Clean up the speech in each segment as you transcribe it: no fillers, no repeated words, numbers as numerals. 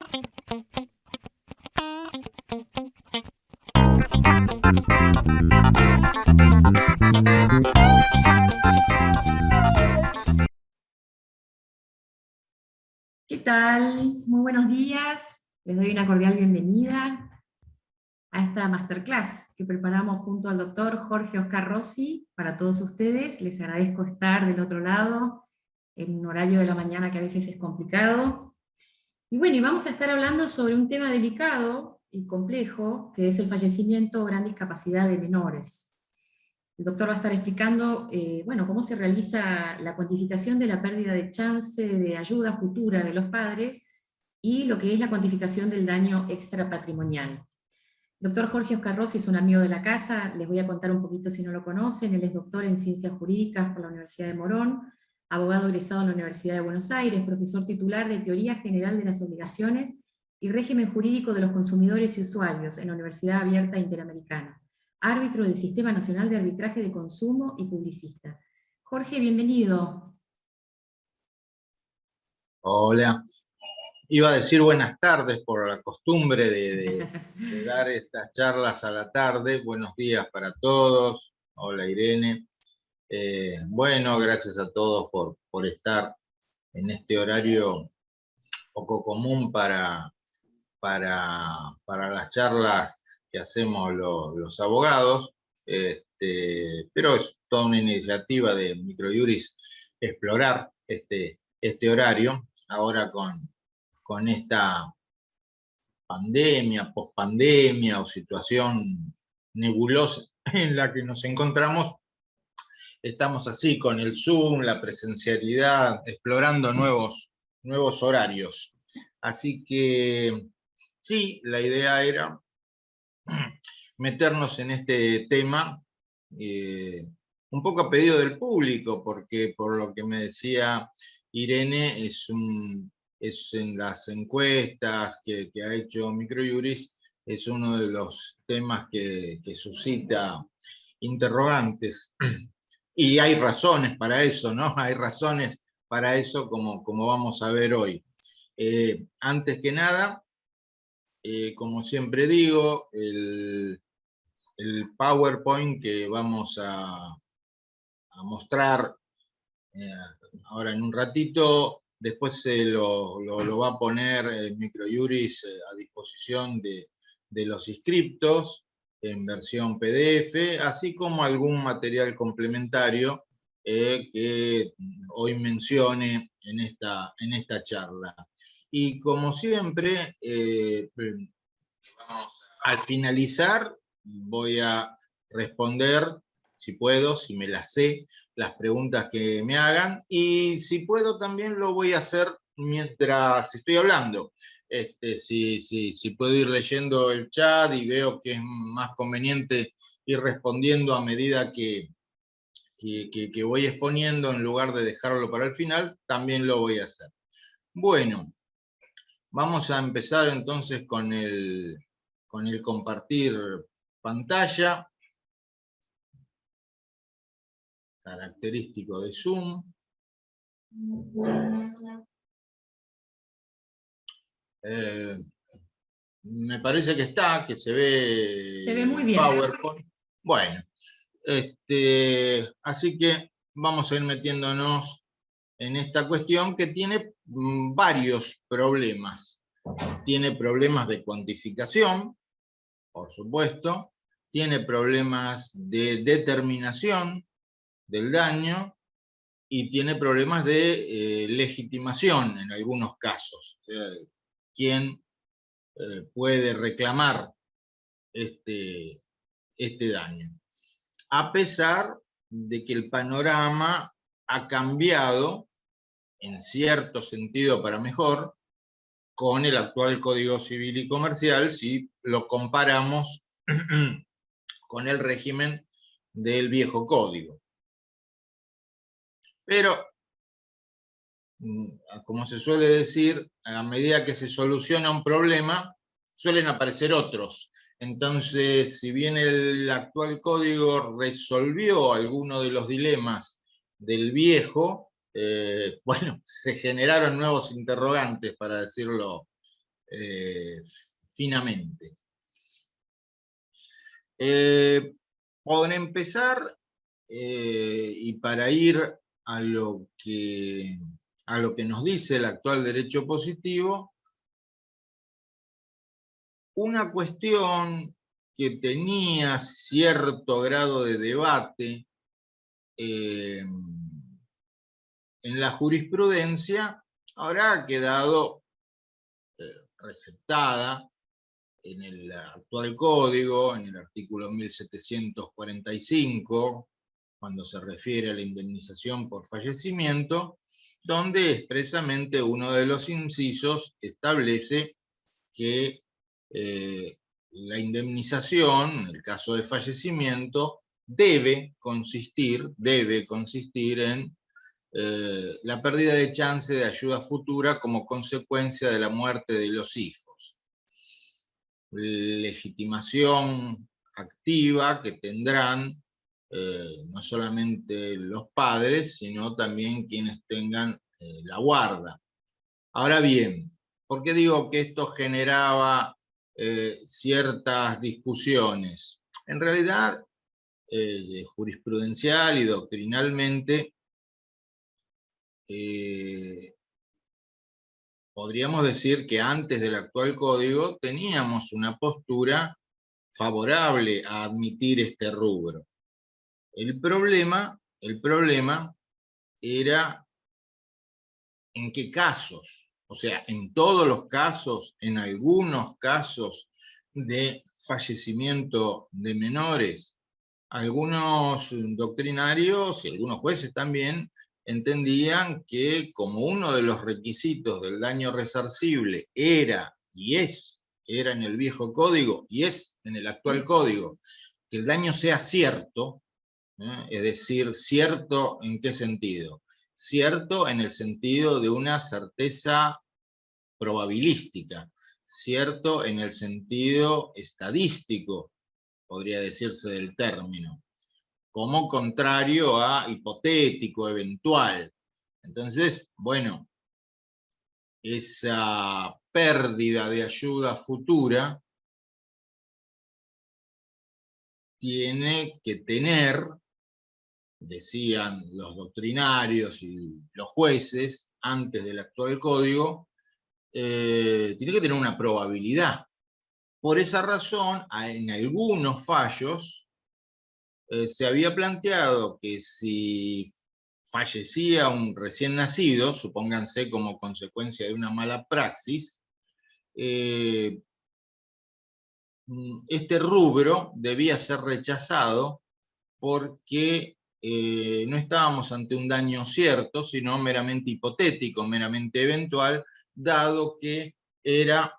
¿Qué tal? Muy buenos días. Les doy una cordial bienvenida a esta masterclass que preparamos junto al doctor Jorge Oscar Rossi para todos ustedes. Les agradezco estar del otro lado en un horario de la mañana que a veces es complicado. Y bueno, y vamos a estar hablando sobre un tema delicado y complejo, que es el fallecimiento o gran discapacidad de menores. El doctor va a estar explicando bueno, cómo se realiza la cuantificación de la pérdida de chance de ayuda futura de los padres y lo que es la cuantificación del daño extrapatrimonial. El doctor Jorge Oscar Rossi es un amigo de la casa, les voy a contar un poquito si no lo conocen. Él es doctor en Ciencias Jurídicas por la Universidad de Morón, abogado egresado en la Universidad de Buenos Aires, profesor titular de Teoría General de las Obligaciones y Régimen Jurídico de los Consumidores y Usuarios en la Universidad Abierta Interamericana, árbitro del Sistema Nacional de Arbitraje de Consumo y publicista. Jorge, bienvenido. Hola. Iba a decir buenas tardes por la costumbre de dar estas charlas a la tarde. Buenos días para todos. Hola Irene. Bueno, gracias a todos por estar en este horario poco común para las charlas que hacemos los abogados. Pero es toda una iniciativa de Microjuris explorar este horario, ahora con esta pandemia, pospandemia o situación nebulosa en la que nos encontramos. Estamos así con el Zoom, la presencialidad, explorando nuevos horarios. Así que sí, la idea era meternos en este tema, un poco a pedido del público, porque por lo que me decía Irene, es en las encuestas que ha hecho Microjuris, es uno de los temas que suscita interrogantes. Y hay razones para eso, ¿no? Hay razones para eso, como vamos a ver hoy. Antes que nada, como siempre digo, el PowerPoint que vamos a mostrar ahora en un ratito, después se lo va a poner Microjuris a disposición de los inscriptos en versión PDF, así como algún material complementario que hoy mencione en esta charla. Y como siempre, al finalizar voy a responder, si puedo, si me las sé, las preguntas que me hagan, y si puedo también lo voy a hacer mientras estoy hablando. Si puedo ir leyendo el chat y veo que es más conveniente ir respondiendo a medida que voy exponiendo en lugar de dejarlo para el final, también lo voy a hacer. Bueno, vamos a empezar entonces con el compartir pantalla. Característico de Zoom. Me parece que se ve muy bien. PowerPoint. Bueno, así que vamos a ir metiéndonos en esta cuestión que tiene varios problemas. Tiene problemas de cuantificación, por supuesto, tiene problemas de determinación del daño, y tiene problemas de legitimación en algunos casos. O sea, ¿quién puede reclamar este daño? A pesar de que el panorama ha cambiado, en cierto sentido para mejor, con el actual Código Civil y Comercial, si lo comparamos con el régimen del viejo código. Pero, como se suele decir, a medida que se soluciona un problema, suelen aparecer otros. Entonces, si bien el actual código resolvió algunos de los dilemas del viejo, bueno, se generaron nuevos interrogantes, para decirlo finamente. Por empezar, y para ir a lo que nos dice el actual derecho positivo, una cuestión que tenía cierto grado de debate en la jurisprudencia, ahora ha quedado receptada en el actual código, en el artículo 1745, cuando se refiere a la indemnización por fallecimiento, donde expresamente uno de los incisos establece que la indemnización, en el caso de fallecimiento, debe consistir en la pérdida de chance de ayuda futura como consecuencia de la muerte de los hijos. Legitimación activa que tendrán no solamente los padres, sino también quienes tengan la guarda. Ahora bien, ¿por qué digo que esto generaba ciertas discusiones? En realidad, jurisprudencial y doctrinalmente, podríamos decir que antes del actual código teníamos una postura favorable a admitir este rubro. El problema era en qué casos, o sea, en todos los casos, en algunos casos de fallecimiento de menores. Algunos doctrinarios y algunos jueces también entendían que como uno de los requisitos del daño resarcible era en el viejo código y es en el actual código, que el daño sea cierto, es decir, cierto ¿en qué sentido? Cierto en el sentido de una certeza probabilística, cierto en el sentido estadístico, podría decirse del término, como contrario a hipotético, eventual. Entonces, bueno, esa pérdida de ayuda futura tiene que tener, decían los doctrinarios y los jueces antes del actual código, tiene que tener una probabilidad. Por esa razón, en algunos fallos se había planteado que si fallecía un recién nacido, supónganse como consecuencia de una mala praxis, este rubro debía ser rechazado porque no estábamos ante un daño cierto, sino meramente hipotético, meramente eventual, dado que era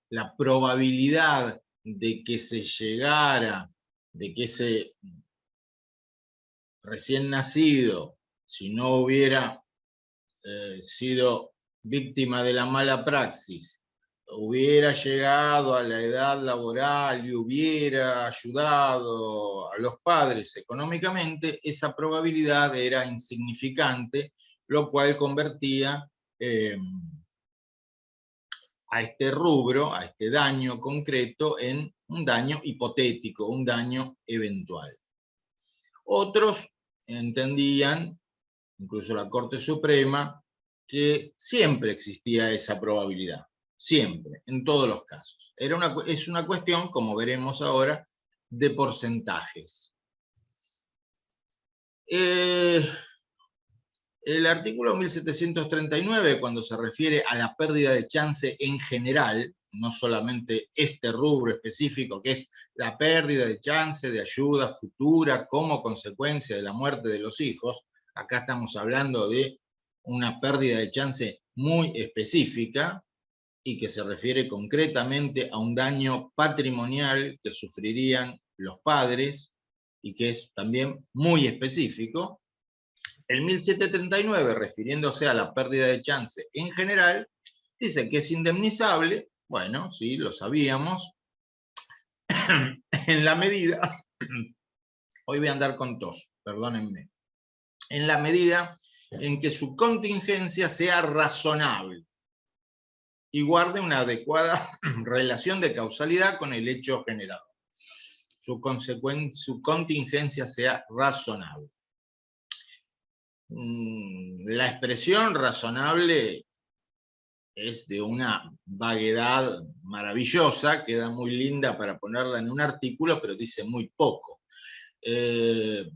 la probabilidad de que se llegara, de que ese recién nacido, si no hubiera sido víctima de la mala praxis, hubiera llegado a la edad laboral y hubiera ayudado a los padres económicamente, esa probabilidad era insignificante, lo cual convertía a este rubro, a este daño concreto, en un daño hipotético, un daño eventual. Otros entendían, incluso la Corte Suprema, que siempre existía esa probabilidad, siempre, en todos los casos. Es una cuestión, como veremos ahora, de porcentajes. El artículo 1739, cuando se refiere a la pérdida de chance en general, no solamente este rubro específico, que es la pérdida de chance de ayuda futura como consecuencia de la muerte de los hijos, acá estamos hablando de una pérdida de chance muy específica y que se refiere concretamente a un daño patrimonial que sufrirían los padres y que es también muy específico. El 1739, refiriéndose a la pérdida de chance en general, dice que es indemnizable, bueno, sí, lo sabíamos, en la medida, hoy voy a andar con tos, perdónenme, en la medida en que su contingencia sea razonable. y guarde una adecuada relación de causalidad con el hecho generado. Su contingencia sea razonable. La expresión razonable es de una vaguedad maravillosa, queda muy linda para ponerla en un artículo, pero dice muy poco.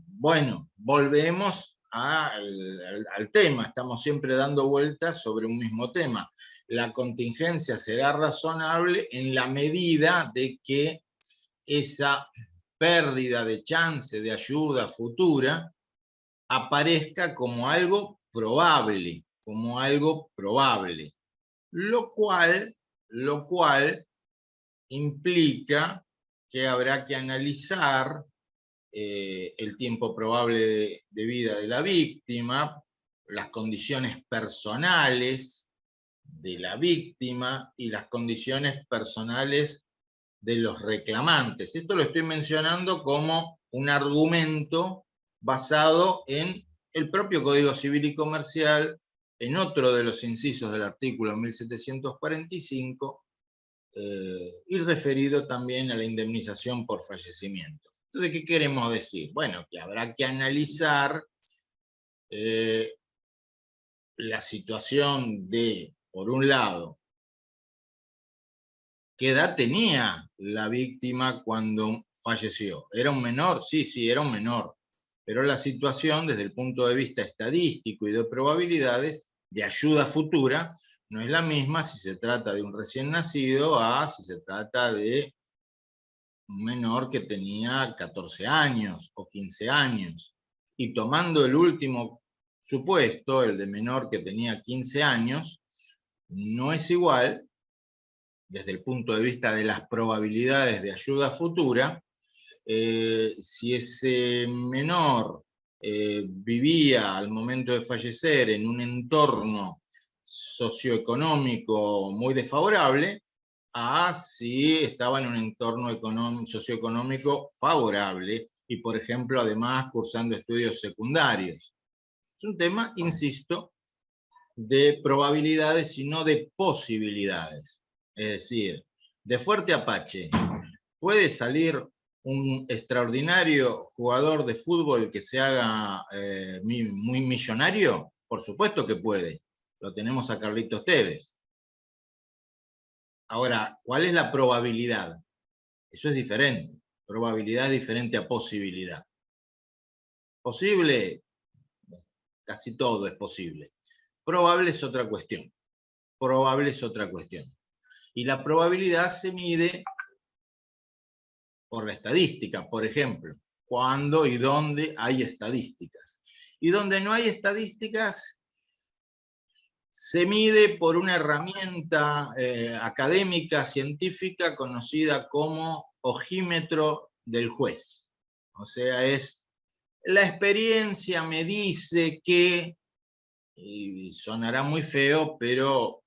Bueno, volvemos al tema, estamos siempre dando vueltas sobre un mismo tema. La contingencia será razonable en la medida de que esa pérdida de chance de ayuda futura aparezca como algo probable, lo cual implica que habrá que analizar el tiempo probable de vida de la víctima, las condiciones personales de la víctima y las condiciones personales de los reclamantes. Esto lo estoy mencionando como un argumento basado en el propio Código Civil y Comercial, en otro de los incisos del artículo 1745, y referido también a la indemnización por fallecimiento. Entonces, ¿qué queremos decir? Bueno, que habrá que analizar la situación de, por un lado, ¿qué edad tenía la víctima cuando falleció? ¿Era un menor? Sí, era un menor. Pero la situación, desde el punto de vista estadístico y de probabilidades, de ayuda futura, no es la misma si se trata de un recién nacido a si se trata de un menor que tenía 14 años o 15 años. Y tomando el último supuesto, el de menor que tenía 15 años, no es igual, desde el punto de vista de las probabilidades de ayuda futura, si ese menor vivía al momento de fallecer en un entorno socioeconómico muy desfavorable, a si estaba en un entorno socioeconómico favorable y, por ejemplo, además cursando estudios secundarios. Es un tema, insisto, de probabilidades y no de posibilidades. Es decir, de Fuerte Apache, ¿puede salir un extraordinario jugador de fútbol que se haga muy millonario? Por supuesto que puede. Lo tenemos a Carlitos Tevez. Ahora, ¿cuál es la probabilidad? Eso es diferente. Probabilidad es diferente a posibilidad. ¿Posible? Casi todo es posible. Probable es otra cuestión. Y la probabilidad se mide por la estadística, por ejemplo. ¿Cuándo y dónde hay estadísticas? Y donde no hay estadísticas, se mide por una herramienta académica, científica, conocida como ojímetro del juez. O sea, es la experiencia me dice que, y sonará muy feo, pero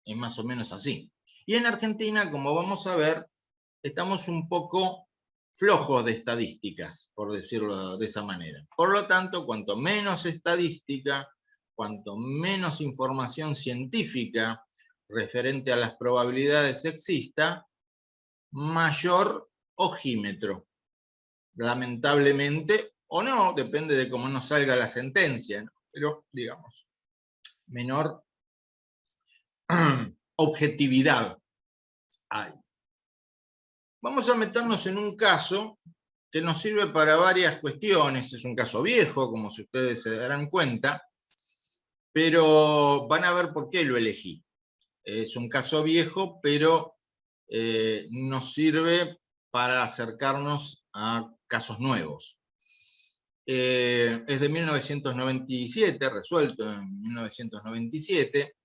es más o menos así. Y en Argentina, como vamos a ver, estamos un poco flojos de estadísticas, por decirlo de esa manera. Por lo tanto, cuanto menos estadística, cuanto menos información científica referente a las probabilidades exista, mayor ojímetro. Lamentablemente, o no, depende de cómo nos salga la sentencia, ¿no? Pero, digamos, menor objetividad hay. Vamos a meternos en un caso que nos sirve para varias cuestiones. Es un caso viejo, como si ustedes se darán cuenta, pero van a ver por qué lo elegí. Es un caso viejo, pero nos sirve para acercarnos a casos nuevos. Es de 1997, resuelto en 1997.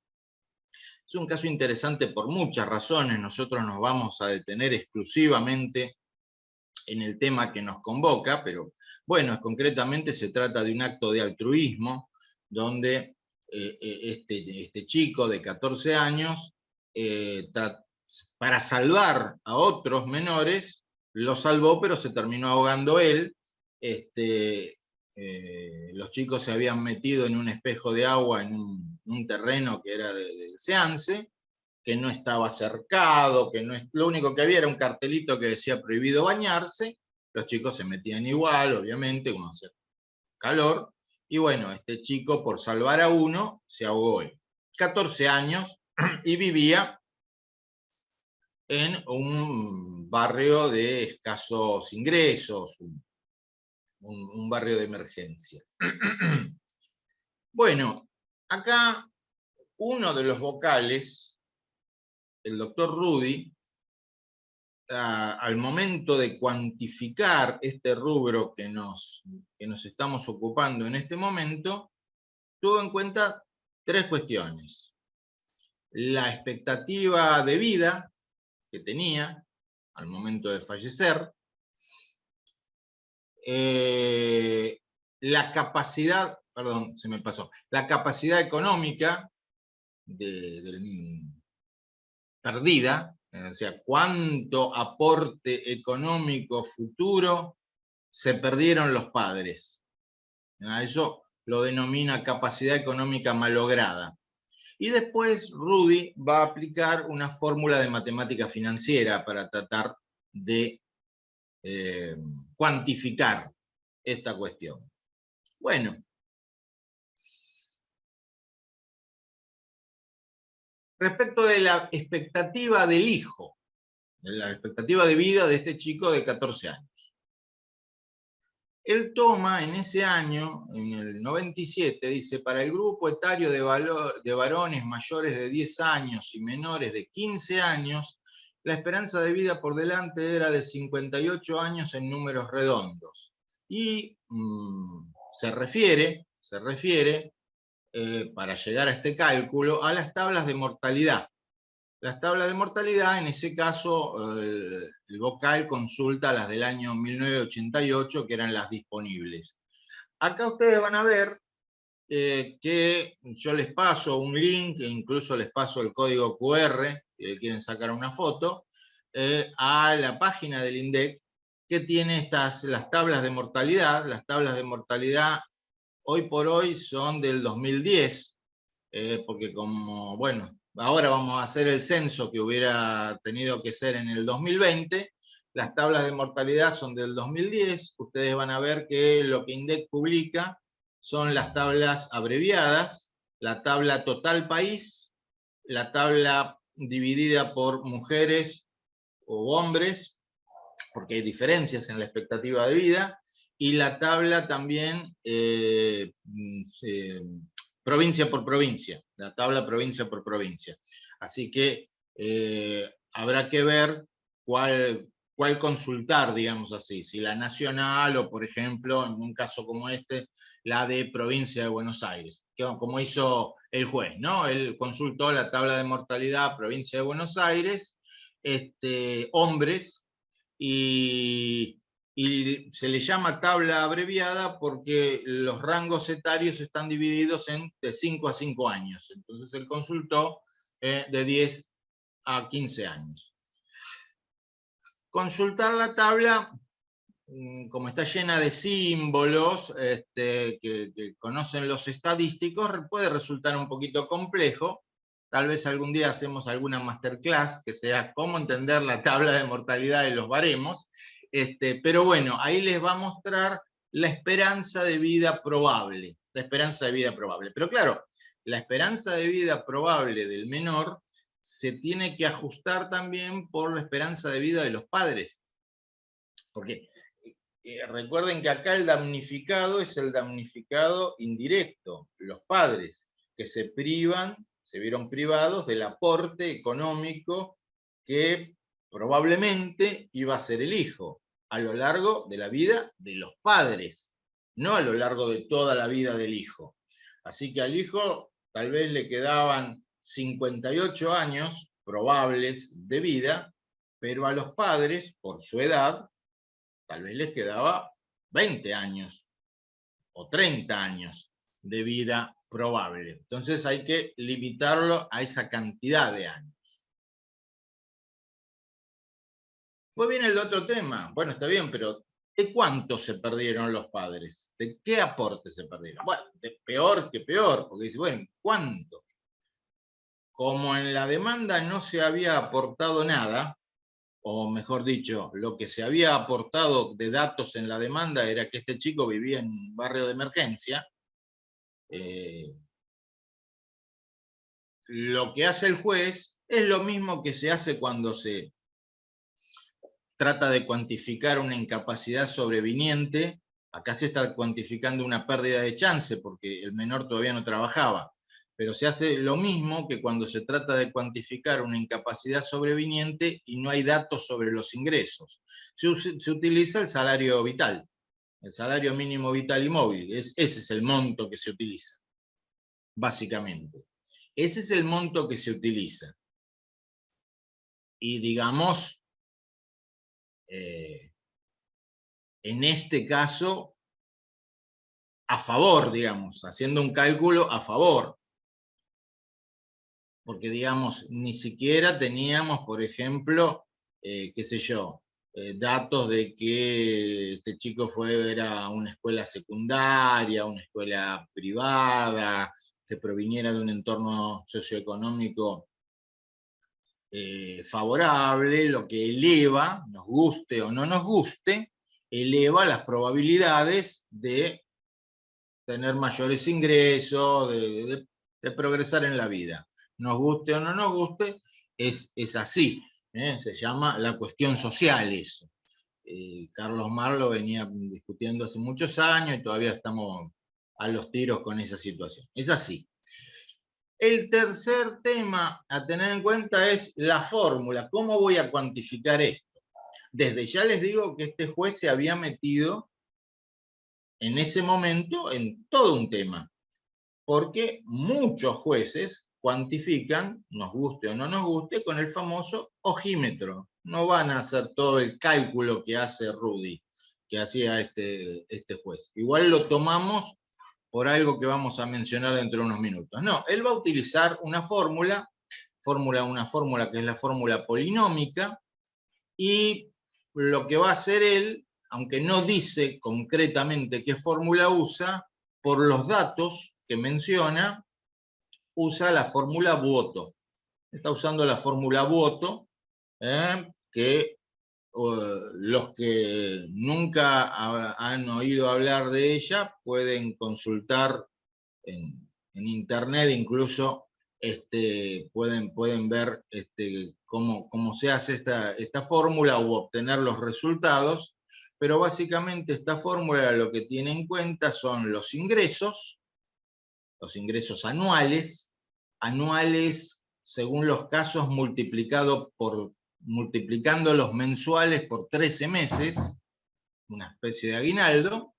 Es un caso interesante por muchas razones. Nosotros nos vamos a detener exclusivamente en el tema que nos convoca, pero bueno, concretamente se trata de un acto de altruismo, donde este chico de 14 años, para salvar a otros menores, lo salvó, pero se terminó ahogando él. Los chicos se habían metido en un espejo de agua en un terreno que era del Seance, que no estaba cercado, que no es, lo único que había era un cartelito que decía prohibido bañarse, los chicos se metían igual, obviamente, como hacía calor, y bueno, este chico, por salvar a uno, se ahogó él. 14 años, y vivía en un barrio de escasos ingresos, un barrio de emergencia. Bueno, acá uno de los vocales, el doctor Rudy, al momento de cuantificar este rubro que nos estamos ocupando en este momento, tuvo en cuenta tres cuestiones. La expectativa de vida que tenía al momento de fallecer, la capacidad, perdón, se me pasó, la capacidad económica perdida, o sea, cuánto aporte económico futuro se perdieron los padres. Eso lo denomina capacidad económica malograda. Y después Rudy va a aplicar una fórmula de matemática financiera para tratar de cuantificar esta cuestión. Bueno, respecto de la expectativa del hijo, de la expectativa de vida de este chico de 14 años. Él toma en ese año, en el 97, dice, para el grupo etario de varones mayores de 10 años y menores de 15 años, la esperanza de vida por delante era de 58 años en números redondos. Y se refiere para llegar a este cálculo, a las tablas de mortalidad. Las tablas de mortalidad, en ese caso, el vocal consulta las del año 1988, que eran las disponibles. Acá ustedes van a ver que yo les paso un link, incluso les paso el código QR, si quieren sacar una foto, a la página del INDEC, que tiene las tablas de mortalidad. Las tablas de mortalidad hoy por hoy son del 2010, porque como, bueno, ahora vamos a hacer el censo que hubiera tenido que ser en el 2020, las tablas de mortalidad son del 2010, ustedes van a ver que lo que INDEC publica son las tablas abreviadas, la tabla total país, la tabla dividida por mujeres o hombres, porque hay diferencias en la expectativa de vida, y la tabla también provincia por provincia, la tabla provincia por provincia. Así que habrá que ver cuál consultar, digamos así, si la nacional o, por ejemplo, en un caso como este, la de provincia de Buenos Aires, que, como hizo el juez, ¿no? Él consultó la tabla de mortalidad provincia de Buenos Aires, hombres, y se le llama tabla abreviada porque los rangos etarios están divididos de 5 a 5 años. Entonces él consultó de 10 a 15 años. Consultar la tabla, como está llena de símbolos que conocen los estadísticos, puede resultar un poquito complejo. Tal vez algún día hacemos alguna masterclass que sea cómo entender la tabla de mortalidad de los baremos. Pero bueno, ahí les va a mostrar la esperanza de vida probable. La esperanza de vida probable. Pero claro, la esperanza de vida probable del menor se tiene que ajustar también por la esperanza de vida de los padres. Porque recuerden que acá el damnificado es el damnificado indirecto, los padres, que se vieron privados del aporte económico que probablemente iba a ser el hijo a lo largo de la vida de los padres, no a lo largo de toda la vida del hijo. Así que al hijo tal vez le quedaban 58 años probables de vida, pero a los padres, por su edad, tal vez les quedaba 20 años o 30 años de vida probable. Entonces hay que limitarlo a esa cantidad de años. Pues viene el otro tema. Bueno, está bien, pero ¿de cuánto se perdieron los padres? ¿De qué aporte se perdieron? Bueno, de peor que peor, porque dice, bueno, ¿cuánto? como en la demanda no se había aportado nada, o mejor dicho, lo que se había aportado de datos en la demanda era que este chico vivía en un barrio de emergencia, lo que hace el juez es lo mismo que se hace cuando se trata de cuantificar una incapacidad sobreviniente. Acá se está cuantificando una pérdida de chance porque el menor todavía no trabajaba, pero se hace lo mismo que cuando se trata de cuantificar una incapacidad sobreviniente y no hay datos sobre los ingresos. Se utiliza el salario vital, el salario mínimo vital y móvil. Ese es el monto que se utiliza, básicamente. Ese es el monto que se utiliza. Y digamos, en este caso, a favor, digamos, haciendo un cálculo a favor. Porque, digamos, ni siquiera teníamos, por ejemplo, qué sé yo, datos de que este chico era una escuela secundaria, una escuela privada, que proviniera de un entorno socioeconómico favorable, lo que eleva, nos guste o no nos guste, eleva las probabilidades de tener mayores ingresos, de progresar en la vida. Nos guste o no nos guste, es así. Se llama la cuestión social eso. Carlos Marx lo venía discutiendo hace muchos años y todavía estamos a los tiros con esa situación. Es así. El tercer tema a tener en cuenta es la fórmula. ¿Cómo voy a cuantificar esto? Desde ya les digo que este juez se había metido en ese momento en todo un tema, porque muchos jueces cuantifican, nos guste o no nos guste, con el famoso ojímetro. No van a hacer todo el cálculo que hace Rudy, que hacía este juez. Igual lo tomamos por algo que vamos a mencionar dentro de unos minutos. No, él va a utilizar una fórmula que es la fórmula polinómica, y lo que va a hacer él, aunque no dice concretamente qué fórmula usa, por los datos que menciona, usa la fórmula Vuotto. Está usando la fórmula Vuotto, que los que nunca han oído hablar de ella pueden consultar en internet, incluso pueden ver cómo se hace esta fórmula u obtener los resultados, pero básicamente esta fórmula lo que tiene en cuenta son los ingresos anuales según los casos multiplicando los mensuales por 13 meses, una especie de aguinaldo.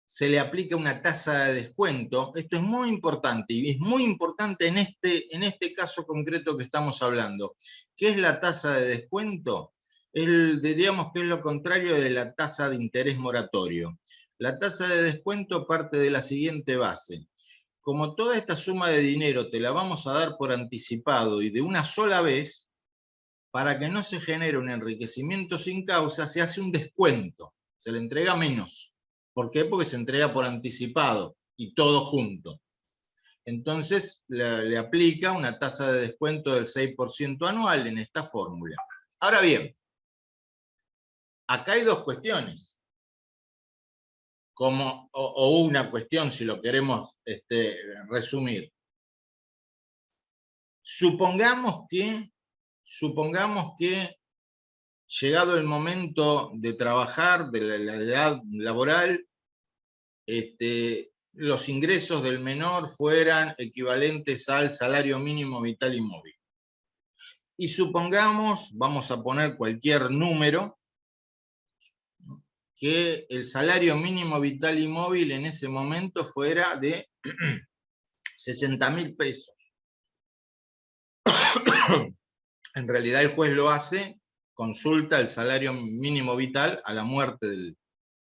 Se le aplica una tasa de descuento. Esto es muy importante, y es muy importante en este caso concreto que estamos hablando. ¿Qué es la tasa de descuento? Diríamos que es lo contrario de la tasa de interés moratorio. La tasa de descuento parte de la siguiente base. Como toda esta suma de dinero te la vamos a dar por anticipado y de una sola vez, para que no se genere un enriquecimiento sin causa, se hace un descuento, se le entrega menos. ¿Por qué? Porque se entrega por anticipado y todo junto. Entonces le aplica una tasa de descuento del 6% anual en esta fórmula. Ahora bien, acá hay dos cuestiones. O una cuestión, si lo queremos resumir. Supongamos que llegado el momento de trabajar, de la edad laboral, los ingresos del menor fueran equivalentes al salario mínimo vital y móvil. Y supongamos, vamos a poner cualquier número, que el salario mínimo vital y móvil en ese momento fuera de 60.000 pesos. En realidad el juez lo hace, consulta el salario mínimo vital a la muerte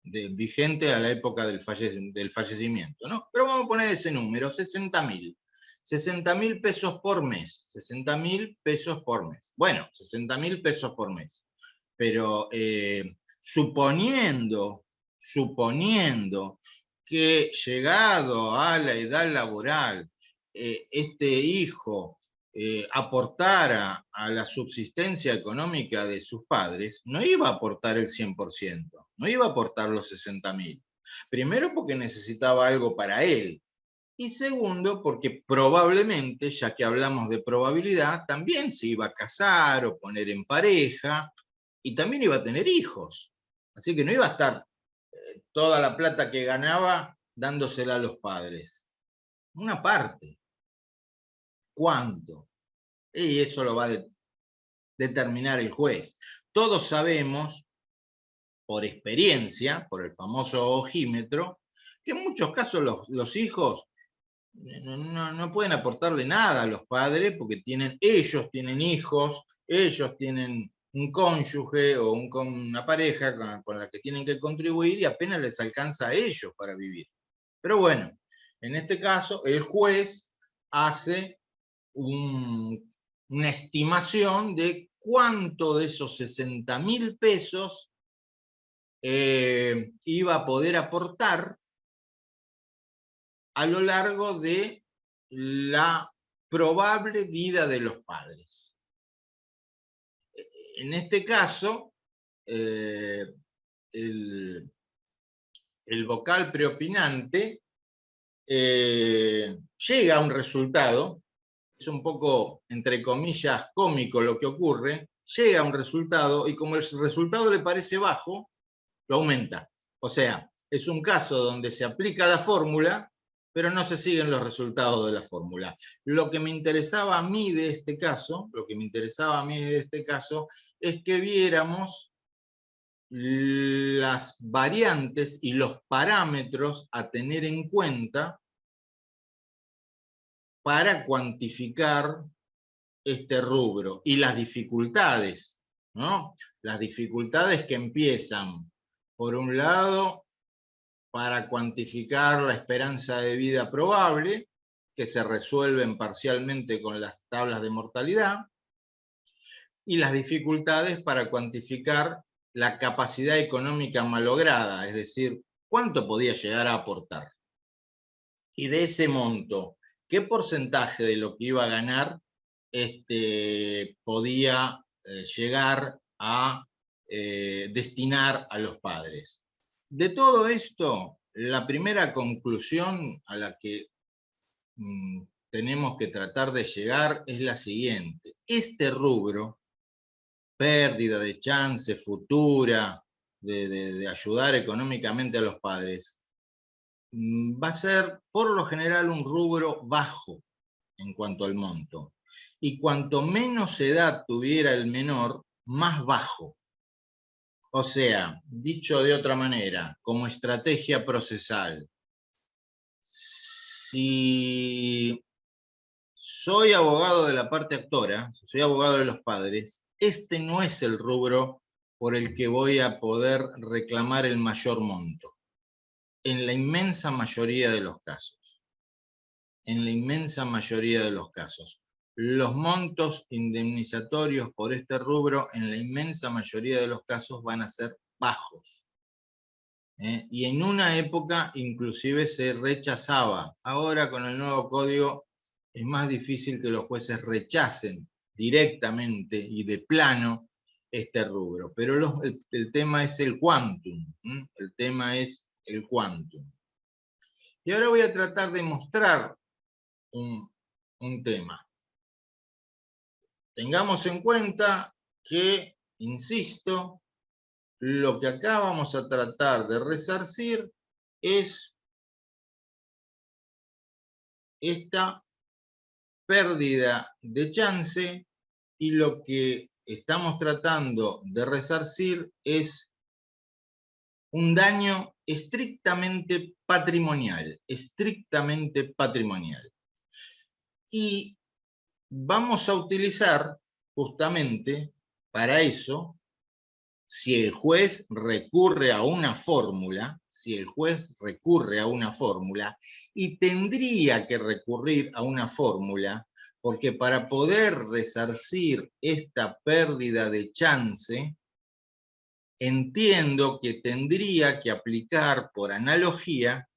del vigente a la época del fallecimiento, ¿no? Pero vamos a poner ese número, 60.000. 60.000 pesos por mes. 60.000 pesos por mes. Bueno, 60.000 pesos por mes. Pero suponiendo que llegado a la edad laboral este hijo aportara a la subsistencia económica de sus padres, no iba a aportar el 100%, no iba a aportar los 60.000. Primero porque necesitaba algo para él, y segundo porque probablemente, ya que hablamos de probabilidad, también se iba a casar o poner en pareja, y también iba a tener hijos. Así que no iba a estar toda la plata que ganaba dándosela a los padres. Una parte. ¿Cuánto? Y eso lo va a determinar el juez. Todos sabemos, por experiencia, por el famoso ojímetro, que en muchos casos los hijos no pueden aportarle nada a los padres porque ellos tienen hijos, ellos tienen un cónyuge o una pareja con la que tienen que contribuir y apenas les alcanza a ellos para vivir. Pero bueno, en este caso el juez hace una estimación de cuánto de esos 60.000 pesos iba a poder aportar a lo largo de la probable vida de los padres. En este caso, el vocal preopinante llega a un resultado, es un poco, entre comillas, cómico lo que ocurre, llega a un resultado y como el resultado le parece bajo, lo aumenta. O sea, es un caso donde se aplica la fórmula, pero no se siguen los resultados de la fórmula. Lo que me interesaba a mí de este caso, es que viéramos las variantes y los parámetros a tener en cuenta para cuantificar este rubro y las dificultades, ¿no? Las dificultades que empiezan, por un lado, para cuantificar la esperanza de vida probable, que se resuelven parcialmente con las tablas de mortalidad, y las dificultades para cuantificar la capacidad económica malograda, es decir, cuánto podía llegar a aportar. Y de ese monto, ¿qué porcentaje de lo que iba a ganar podía llegar a destinar a los padres? De todo esto, la primera conclusión a la que tenemos que tratar de llegar es la siguiente. Este rubro, pérdida de chance futura de ayudar económicamente a los padres, va a ser por lo general un rubro bajo en cuanto al monto. Y cuanto menos edad tuviera el menor, más bajo. O sea, dicho de otra manera, como estrategia procesal, si soy abogado de la parte actora, si soy abogado de los padres, este no es el rubro por el que voy a poder reclamar el mayor monto. En la inmensa mayoría de los casos. En la inmensa mayoría de los casos. Los montos indemnizatorios por este rubro, en la inmensa mayoría de los casos, van a ser bajos. Y en una época inclusive se rechazaba. Ahora con el nuevo código es más difícil que los jueces rechacen directamente y de plano este rubro. Pero el tema es el quantum. El tema es el quantum. Y ahora voy a tratar de mostrar un tema. Tengamos en cuenta que, insisto, lo que acá vamos a tratar de resarcir es esta pérdida de chance y lo que estamos tratando de resarcir es un daño estrictamente patrimonial, Y vamos a utilizar justamente para eso, si el juez recurre a una fórmula, y tendría que recurrir a una fórmula, porque para poder resarcir esta pérdida de chance, entiendo que tendría que aplicar por analogía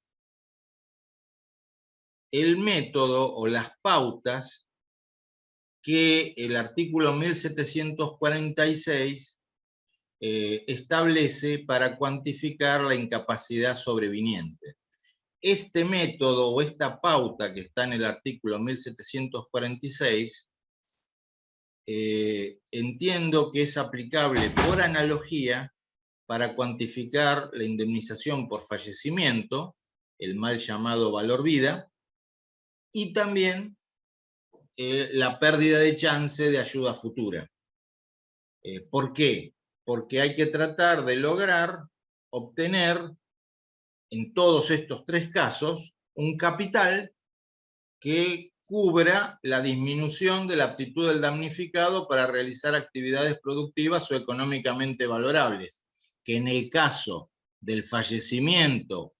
el método o las pautas que el artículo 1746 establece para cuantificar la incapacidad sobreviniente. Este método o esta pauta que está en el artículo 1746, entiendo que es aplicable por analogía para cuantificar la indemnización por fallecimiento, el mal llamado valor vida, y también la pérdida de chance de ayuda futura. ¿Por qué? Porque hay que tratar de lograr obtener, en todos estos tres casos, un capital que cubra la disminución de la aptitud del damnificado para realizar actividades productivas o económicamente valorables, que en el caso del fallecimiento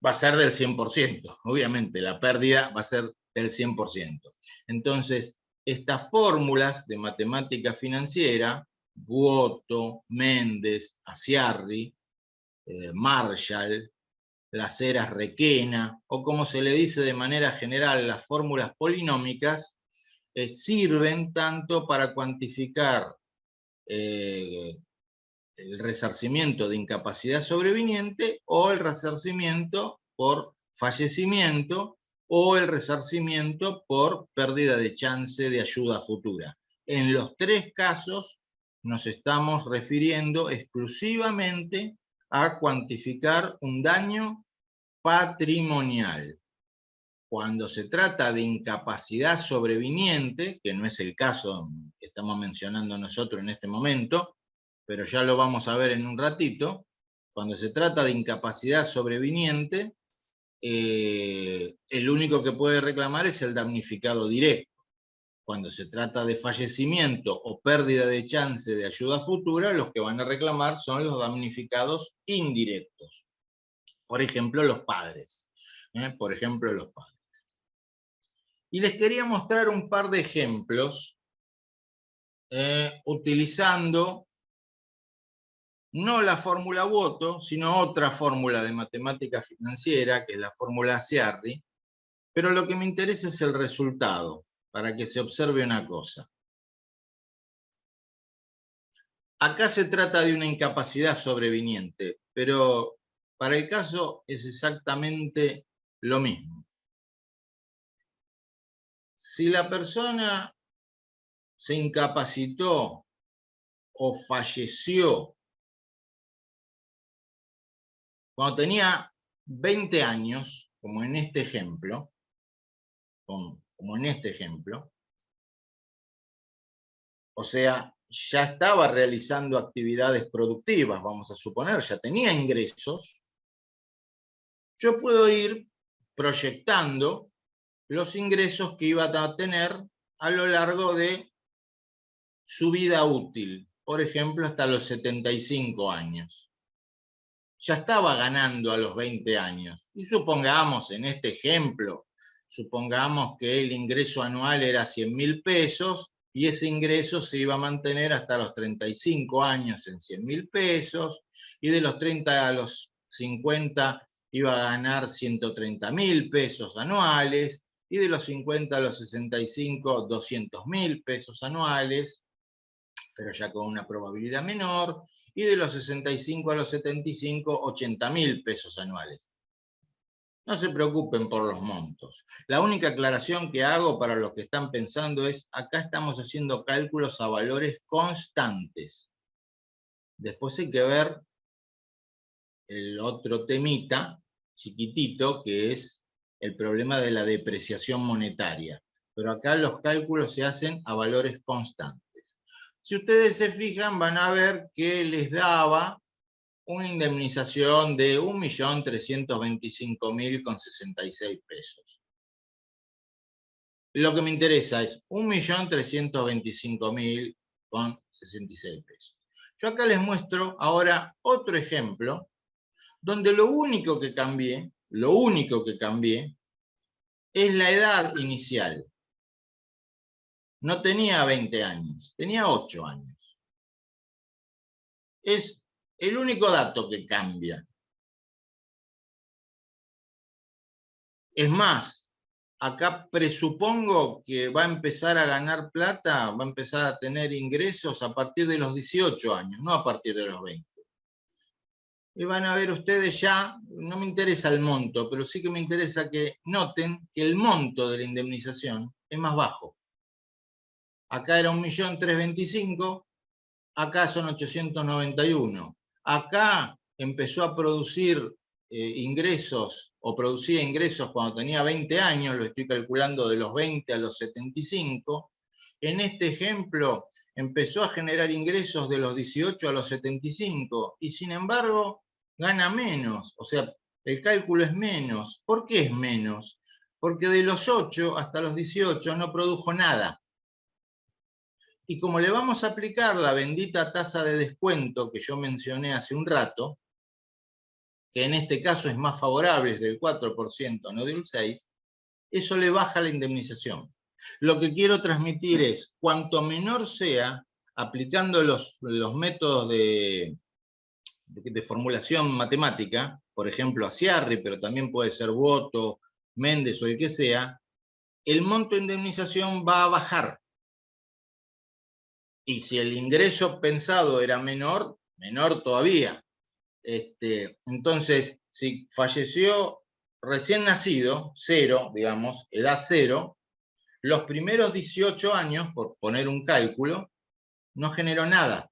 va a ser del 100%, obviamente, la pérdida va a ser del 100%. Entonces, estas fórmulas de matemática financiera, Buoto, Méndez, Aciarri, Marshall, las eras Requena, o como se le dice de manera general, las fórmulas polinómicas, sirven tanto para cuantificar el resarcimiento de incapacidad sobreviniente o el resarcimiento por fallecimiento o el resarcimiento por pérdida de chance de ayuda futura. En los tres casos nos estamos refiriendo exclusivamente a cuantificar un daño patrimonial. Cuando se trata de incapacidad sobreviniente, que no es el caso que estamos mencionando nosotros en este momento, pero ya lo vamos a ver en un ratito, cuando se trata de incapacidad sobreviniente, el único que puede reclamar es el damnificado directo. Cuando se trata de fallecimiento o pérdida de chance de ayuda futura, los que van a reclamar son los damnificados indirectos. Por ejemplo, los padres. Por ejemplo, los padres. Y les quería mostrar un par de ejemplos utilizando no la fórmula Buoto, sino otra fórmula de matemática financiera, que es la fórmula Aciarri, pero lo que me interesa es el resultado, para que se observe una cosa. Acá se trata de una incapacidad sobreviniente, pero para el caso es exactamente lo mismo. Si la persona se incapacitó o falleció cuando tenía 20 años, como en este ejemplo, o sea, ya estaba realizando actividades productivas, vamos a suponer, ya tenía ingresos, yo puedo ir proyectando los ingresos que iba a tener a lo largo de su vida útil, por ejemplo, hasta los 75 años. Ya estaba ganando a los 20 años. Y supongamos, en este ejemplo, supongamos que el ingreso anual era 100.000 pesos y ese ingreso se iba a mantener hasta los 35 años en 100.000 pesos y de los 30 a los 50 iba a ganar 130.000 pesos anuales y de los 50 a los 65 200.000 pesos anuales, pero ya con una probabilidad menor, y de los 65 a los 75, 80.000 pesos anuales. No se preocupen por los montos. La única aclaración que hago para los que están pensando es, acá estamos haciendo cálculos a valores constantes. Después hay que ver el otro temita chiquitito, que es el problema de la depreciación monetaria. Pero acá los cálculos se hacen a valores constantes. Si ustedes se fijan, van a ver que les daba una indemnización de 1.325.066 pesos. Lo que me interesa es 1.325.066 pesos. Yo acá les muestro ahora otro ejemplo, donde lo único que cambié es la edad inicial. No tenía 20 años, tenía 8 años. Es el único dato que cambia. Es más, acá presupongo que va a empezar a ganar plata, va a empezar a tener ingresos a partir de los 18 años, no a partir de los 20. Y van a ver ustedes ya, no me interesa el monto, pero sí que me interesa que noten que el monto de la indemnización es más bajo. Acá era 1.325.000, acá son 891. Acá empezó a producir ingresos, o producía ingresos cuando tenía 20 años, lo estoy calculando de los 20 a los 75. En este ejemplo empezó a generar ingresos de los 18 a los 75, y sin embargo gana menos, o sea, el cálculo es menos. ¿Por qué es menos? Porque de los 8 hasta los 18 no produjo nada. Y como le vamos a aplicar la bendita tasa de descuento que yo mencioné hace un rato, que en este caso es más favorable, es del 4%, no del 6%, eso le baja la indemnización. Lo que quiero transmitir es, cuanto menor sea, aplicando los métodos de formulación matemática, por ejemplo, Aciarri, pero también puede ser Boto, Méndez o el que sea, el monto de indemnización va a bajar. Y si el ingreso pensado era menor, menor todavía. Entonces, si falleció recién nacido, 0, digamos, edad 0, los primeros 18 años, por poner un cálculo, no generó nada.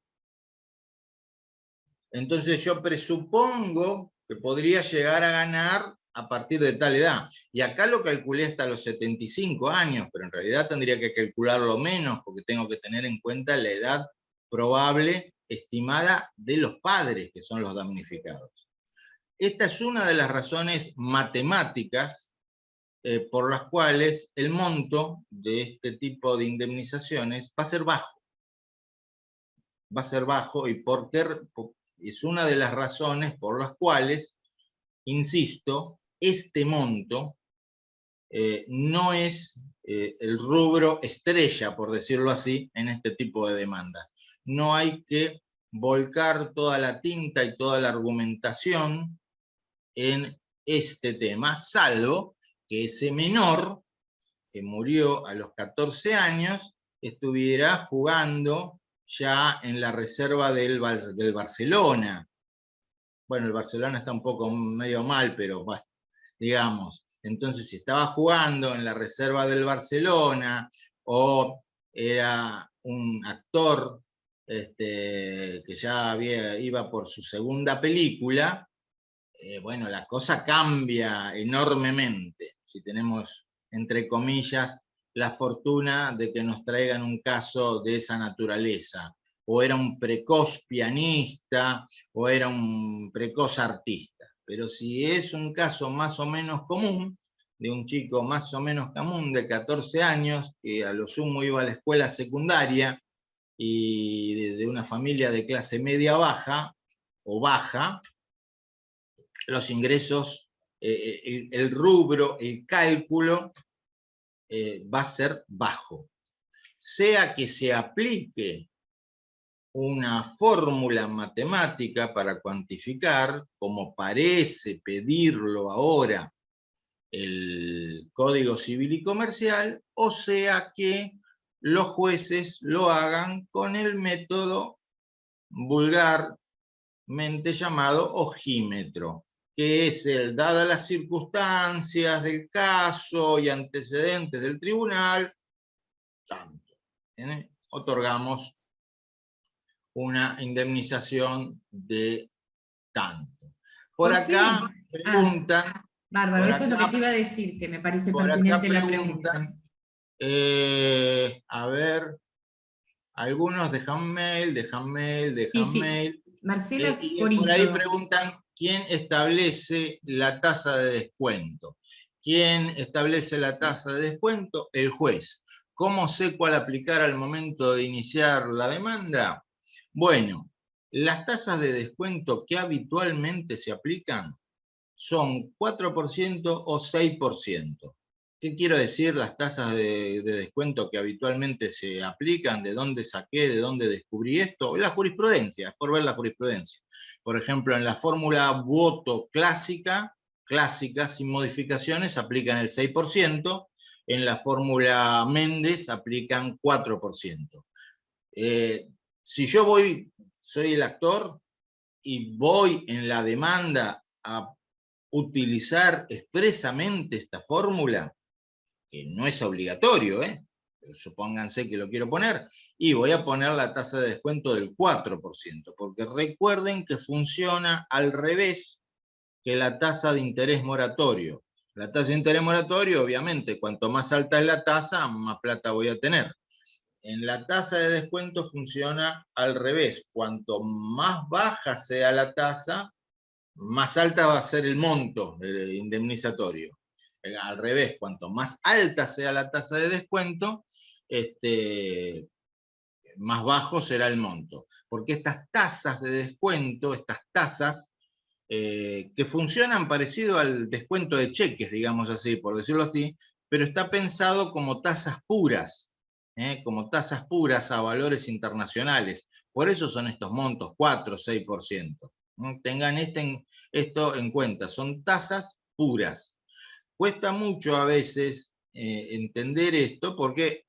Entonces yo presupongo que podría llegar a ganar a partir de tal edad. Y acá lo calculé hasta los 75 años, pero en realidad tendría que calcularlo menos, porque tengo que tener en cuenta la edad probable estimada de los padres, que son los damnificados. Esta es una de las razones matemáticas por las cuales el monto de este tipo de indemnizaciones va a ser bajo. Va a ser bajo, y porque es una de las razones por las cuales, insisto, este monto no es el rubro estrella, por decirlo así, en este tipo de demandas. No hay que volcar toda la tinta y toda la argumentación en este tema, salvo que ese menor, que murió a los 14 años, estuviera jugando ya en la reserva del Barcelona. Bueno, el Barcelona está un poco medio mal, pero bueno, digamos. Entonces, si estaba jugando en la reserva del Barcelona, o era un actor que ya iba por su segunda película, bueno, la cosa cambia enormemente si tenemos, entre comillas, la fortuna de que nos traigan un caso de esa naturaleza. O era un precoz pianista, o era un precoz artista. Pero si es un caso más o menos común, de un chico más o menos común de 14 años, que a lo sumo iba a la escuela secundaria, y de una familia de clase media baja, o baja, los ingresos, el rubro, el cálculo va a ser bajo. Sea que se aplique una fórmula matemática para cuantificar, como parece pedirlo ahora el Código Civil y Comercial, o sea que los jueces lo hagan con el método vulgarmente llamado ojímetro, que es el, dadas las circunstancias del caso y antecedentes del tribunal, tanto, otorgamos una indemnización de tanto. Por acá preguntan... Bárbaro, eso es lo que te iba a decir, que me parece pertinente la pregunta. A ver, algunos dejan mail. Sí. Marcela Y por ahí preguntan quién establece la tasa de descuento. ¿Quién establece la tasa de descuento? El juez. ¿Cómo sé cuál aplicar al momento de iniciar la demanda? Bueno, las tasas de descuento que habitualmente se aplican son 4% o 6%. ¿Qué quiero decir las tasas de descuento que habitualmente se aplican? ¿De dónde saqué? ¿De dónde descubrí esto? La jurisprudencia, es por ver la jurisprudencia. Por ejemplo, en la fórmula voto clásica, clásicas, sin modificaciones, aplican el 6%, en la fórmula Méndez aplican 4%. Si yo soy el actor y voy en la demanda a utilizar expresamente esta fórmula, que no es obligatorio, pero supónganse que lo quiero poner, y voy a poner la tasa de descuento del 4%, porque recuerden que funciona al revés que la tasa de interés moratorio. La tasa de interés moratorio, obviamente, cuanto más alta es la tasa, más plata voy a tener. En la tasa de descuento funciona al revés. Cuanto más baja sea la tasa, más alta va a ser el monto indemnizatorio. Al revés, cuanto más alta sea la tasa de descuento, más bajo será el monto. Porque estas tasas de descuento, estas tasas que funcionan parecido al descuento de cheques, digamos así, por decirlo así, pero está pensado como tasas puras, a valores internacionales. Por eso son estos montos, 4 o 6%. Tengan esto en cuenta, son tasas puras. Cuesta mucho a veces entender esto porque,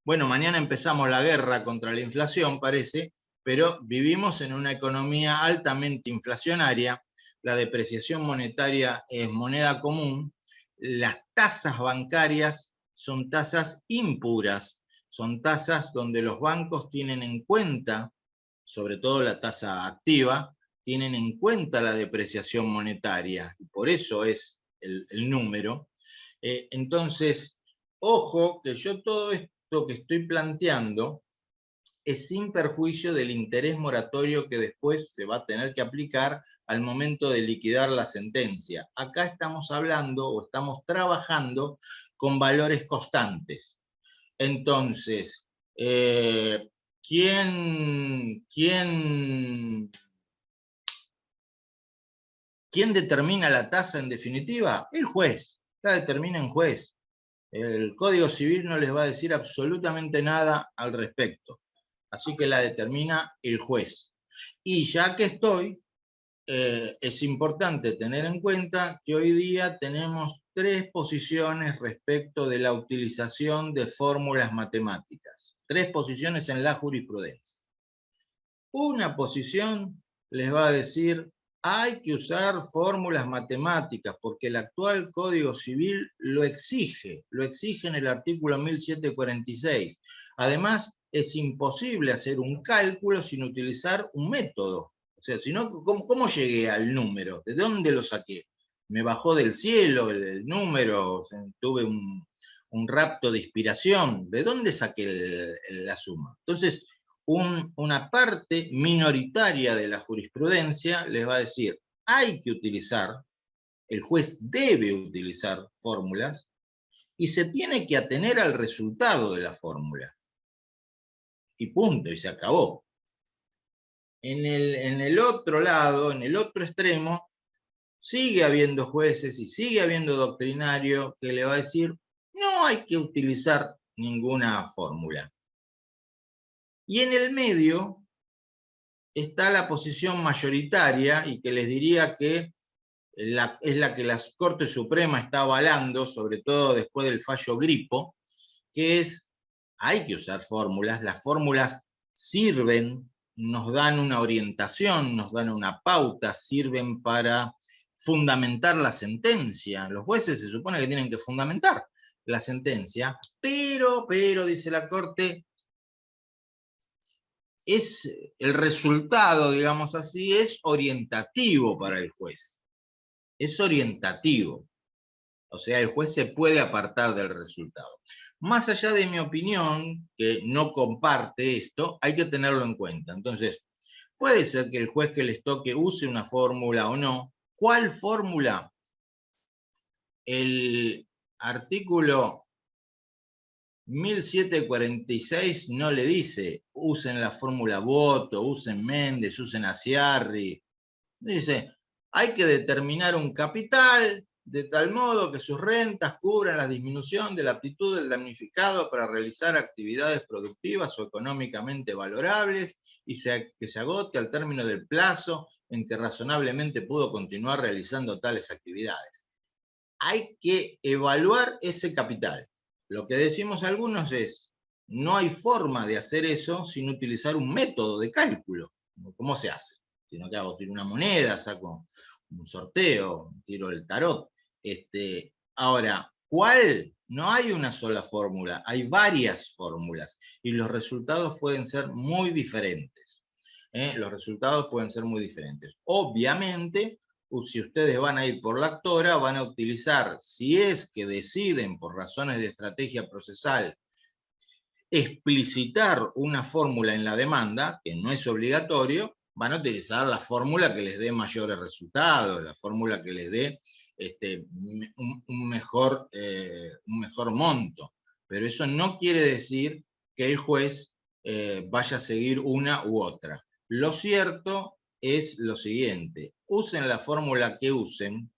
bueno, mañana empezamos la guerra contra la inflación, parece, pero vivimos en una economía altamente inflacionaria, la depreciación monetaria es moneda común, las tasas bancarias son tasas impuras, son tasas donde los bancos tienen en cuenta, sobre todo la tasa activa, tienen en cuenta la depreciación monetaria, y por eso es el número. Entonces, ojo que yo todo esto que estoy planteando es sin perjuicio del interés moratorio que después se va a tener que aplicar al momento de liquidar la sentencia. Acá estamos hablando o estamos trabajando con valores constantes. Entonces, ¿quién determina la tasa en definitiva? El juez, la determina el juez. El Código Civil no les va a decir absolutamente nada al respecto. Así que la determina el juez. Y ya que estoy, es importante tener en cuenta que hoy día tenemos 3 posiciones respecto de la utilización de fórmulas matemáticas. 3 posiciones en la jurisprudencia. Una posición les va a decir, hay que usar fórmulas matemáticas porque el actual Código Civil lo exige en el artículo 1746. Además, es imposible hacer un cálculo sin utilizar un método. O sea, si no, ¿cómo llegué al número? ¿De dónde lo saqué? ¿Me bajó del cielo el número? ¿Tuve un rapto de inspiración? ¿De dónde saqué la suma? Entonces, una parte minoritaria de la jurisprudencia les va a decir, hay que utilizar, el juez debe utilizar fórmulas, y se tiene que atener al resultado de la fórmula. Y punto, y se acabó. En el otro lado, en el otro extremo, sigue habiendo jueces y sigue habiendo doctrinario que le va a decir, no hay que utilizar ninguna fórmula. Y en el medio está la posición mayoritaria, y que les diría que es la que la Corte Suprema está avalando, sobre todo después del fallo Grippo, que es, hay que usar fórmulas, las fórmulas sirven, nos dan una orientación, nos dan una pauta, sirven para fundamentar la sentencia. Los jueces se supone que tienen que fundamentar la sentencia, pero, dice la Corte, es el resultado, digamos así, es orientativo para el juez. Es orientativo. O sea, el juez se puede apartar del resultado. Más allá de mi opinión, que no comparte esto, hay que tenerlo en cuenta. Entonces, puede ser que el juez que les toque use una fórmula o no. ¿Cuál fórmula? El artículo 1746 no le dice usen la fórmula Boto, usen Méndez, usen Aciarri. Dice, hay que determinar un capital de tal modo que sus rentas cubran la disminución de la aptitud del damnificado para realizar actividades productivas o económicamente valorables y que se agote al término del plazo en que razonablemente pudo continuar realizando tales actividades. Hay que evaluar ese capital. Lo que decimos algunos es, no hay forma de hacer eso sin utilizar un método de cálculo. ¿Cómo se hace? Sino que hago, tiro una moneda, saco un sorteo, tiro el tarot. Ahora, ¿cuál? No hay una sola fórmula, hay varias fórmulas y los resultados pueden ser muy diferentes. Los resultados pueden ser muy diferentes. Obviamente, si ustedes van a ir por la actora, van a utilizar, si es que deciden por razones de estrategia procesal, explicitar una fórmula en la demanda, que no es obligatorio, van a utilizar la fórmula que les dé mayores resultados, la fórmula que les dé un mejor monto. Pero eso no quiere decir que el juez vaya a seguir una u otra. Lo cierto es lo siguiente, usen la fórmula que usen,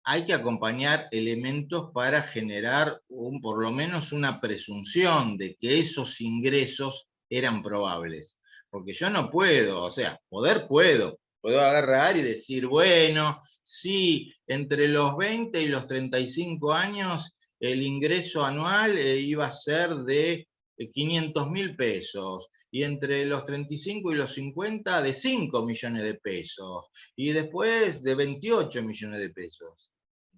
hay que acompañar elementos para generar por lo menos una presunción de que esos ingresos eran probables. Porque yo no puedo, o sea, puedo agarrar y decir, bueno, sí, entre los 20 y los 35 años el ingreso anual iba a ser de 500.000 pesos, y entre los 35 y los 50 de 5 millones de pesos, y después de 28 millones de pesos.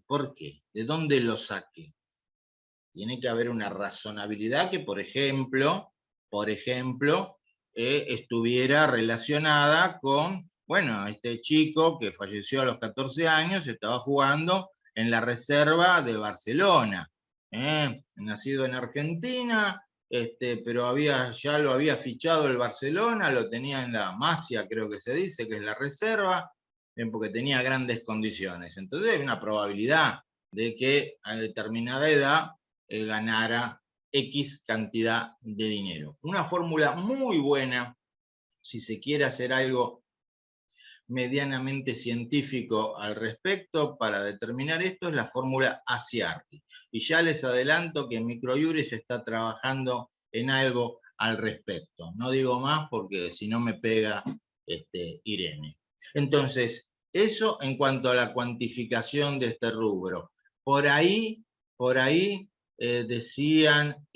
¿Por qué? ¿De dónde lo saqué? Tiene que haber una razonabilidad que, por ejemplo, estuviera relacionada con, bueno, este chico que falleció a los 14 años estaba jugando en la reserva de Barcelona, nacido en Argentina, pero ya lo había fichado el Barcelona, lo tenía en la Masia, creo que se dice, que es la reserva, porque tenía grandes condiciones. Entonces hay una probabilidad de que a determinada edad ganara X cantidad de dinero. Una fórmula muy buena, si se quiere hacer algo medianamente científico al respecto para determinar esto, es la fórmula Aciarri. Y ya les adelanto que Microjuris está trabajando en algo al respecto. No digo más porque si no me pega Irene. Entonces, eso en cuanto a la cuantificación de este rubro. Por ahí decían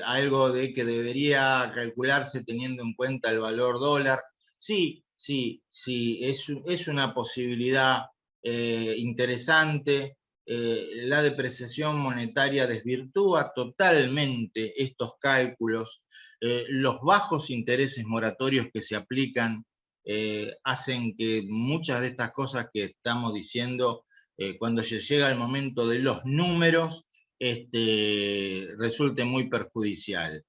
algo de que debería calcularse teniendo en cuenta el valor dólar. Sí, es una posibilidad interesante. La depreciación monetaria desvirtúa totalmente estos cálculos. Los bajos intereses moratorios que se aplican hacen que muchas de estas cosas que estamos diciendo, cuando se llega el momento de los números, resulte muy perjudicial.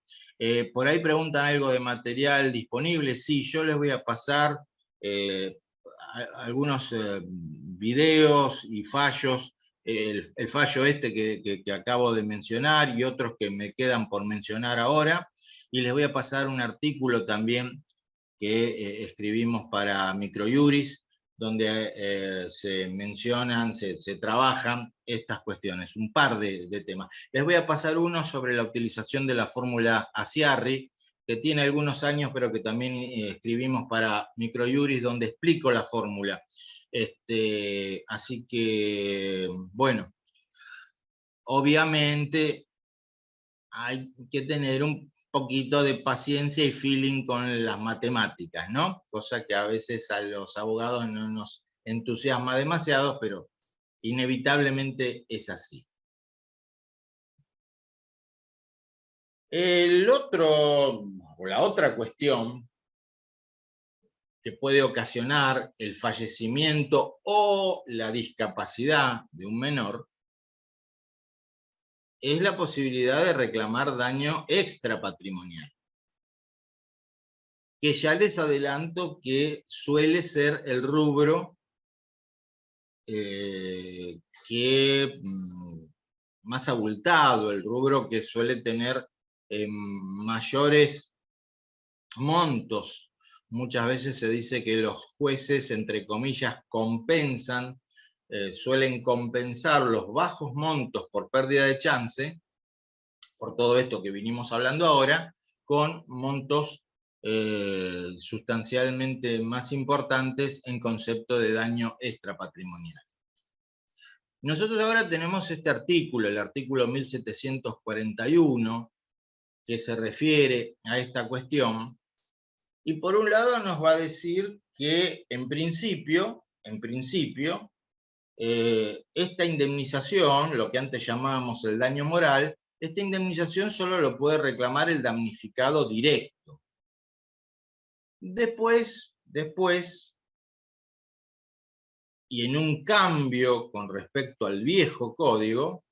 Por ahí preguntan algo de material disponible. Sí, yo les voy a pasar algunos videos y fallos, el fallo que acabo de mencionar y otros que me quedan por mencionar ahora, y les voy a pasar un artículo también que escribimos para Microjuris, donde se mencionan, se trabajan estas cuestiones, un par de temas. Les voy a pasar uno sobre la utilización de la fórmula Aciarri, que tiene algunos años, pero que también escribimos para Microjuris, donde explico la fórmula. Así que, bueno, obviamente hay que tener un poquito de paciencia y feeling con las matemáticas, ¿no? Cosa que a veces a los abogados no nos entusiasma demasiado, pero inevitablemente es así. La otra cuestión que puede ocasionar el fallecimiento o la discapacidad de un menor es la posibilidad de reclamar daño extrapatrimonial, que ya les adelanto que suele ser el rubro que más abultado, el rubro que suele tener mayores montos. Muchas veces se dice que los jueces, entre comillas, compensan, suelen compensar los bajos montos por pérdida de chance, por todo esto que vinimos hablando ahora, con montos sustancialmente más importantes en concepto de daño extrapatrimonial. Nosotros ahora tenemos este artículo, el artículo 1741, que se refiere a esta cuestión, y por un lado nos va a decir que en principio, esta indemnización, lo que antes llamábamos el daño moral, esta indemnización solo lo puede reclamar el damnificado directo. Después, y en un cambio con respecto al viejo código,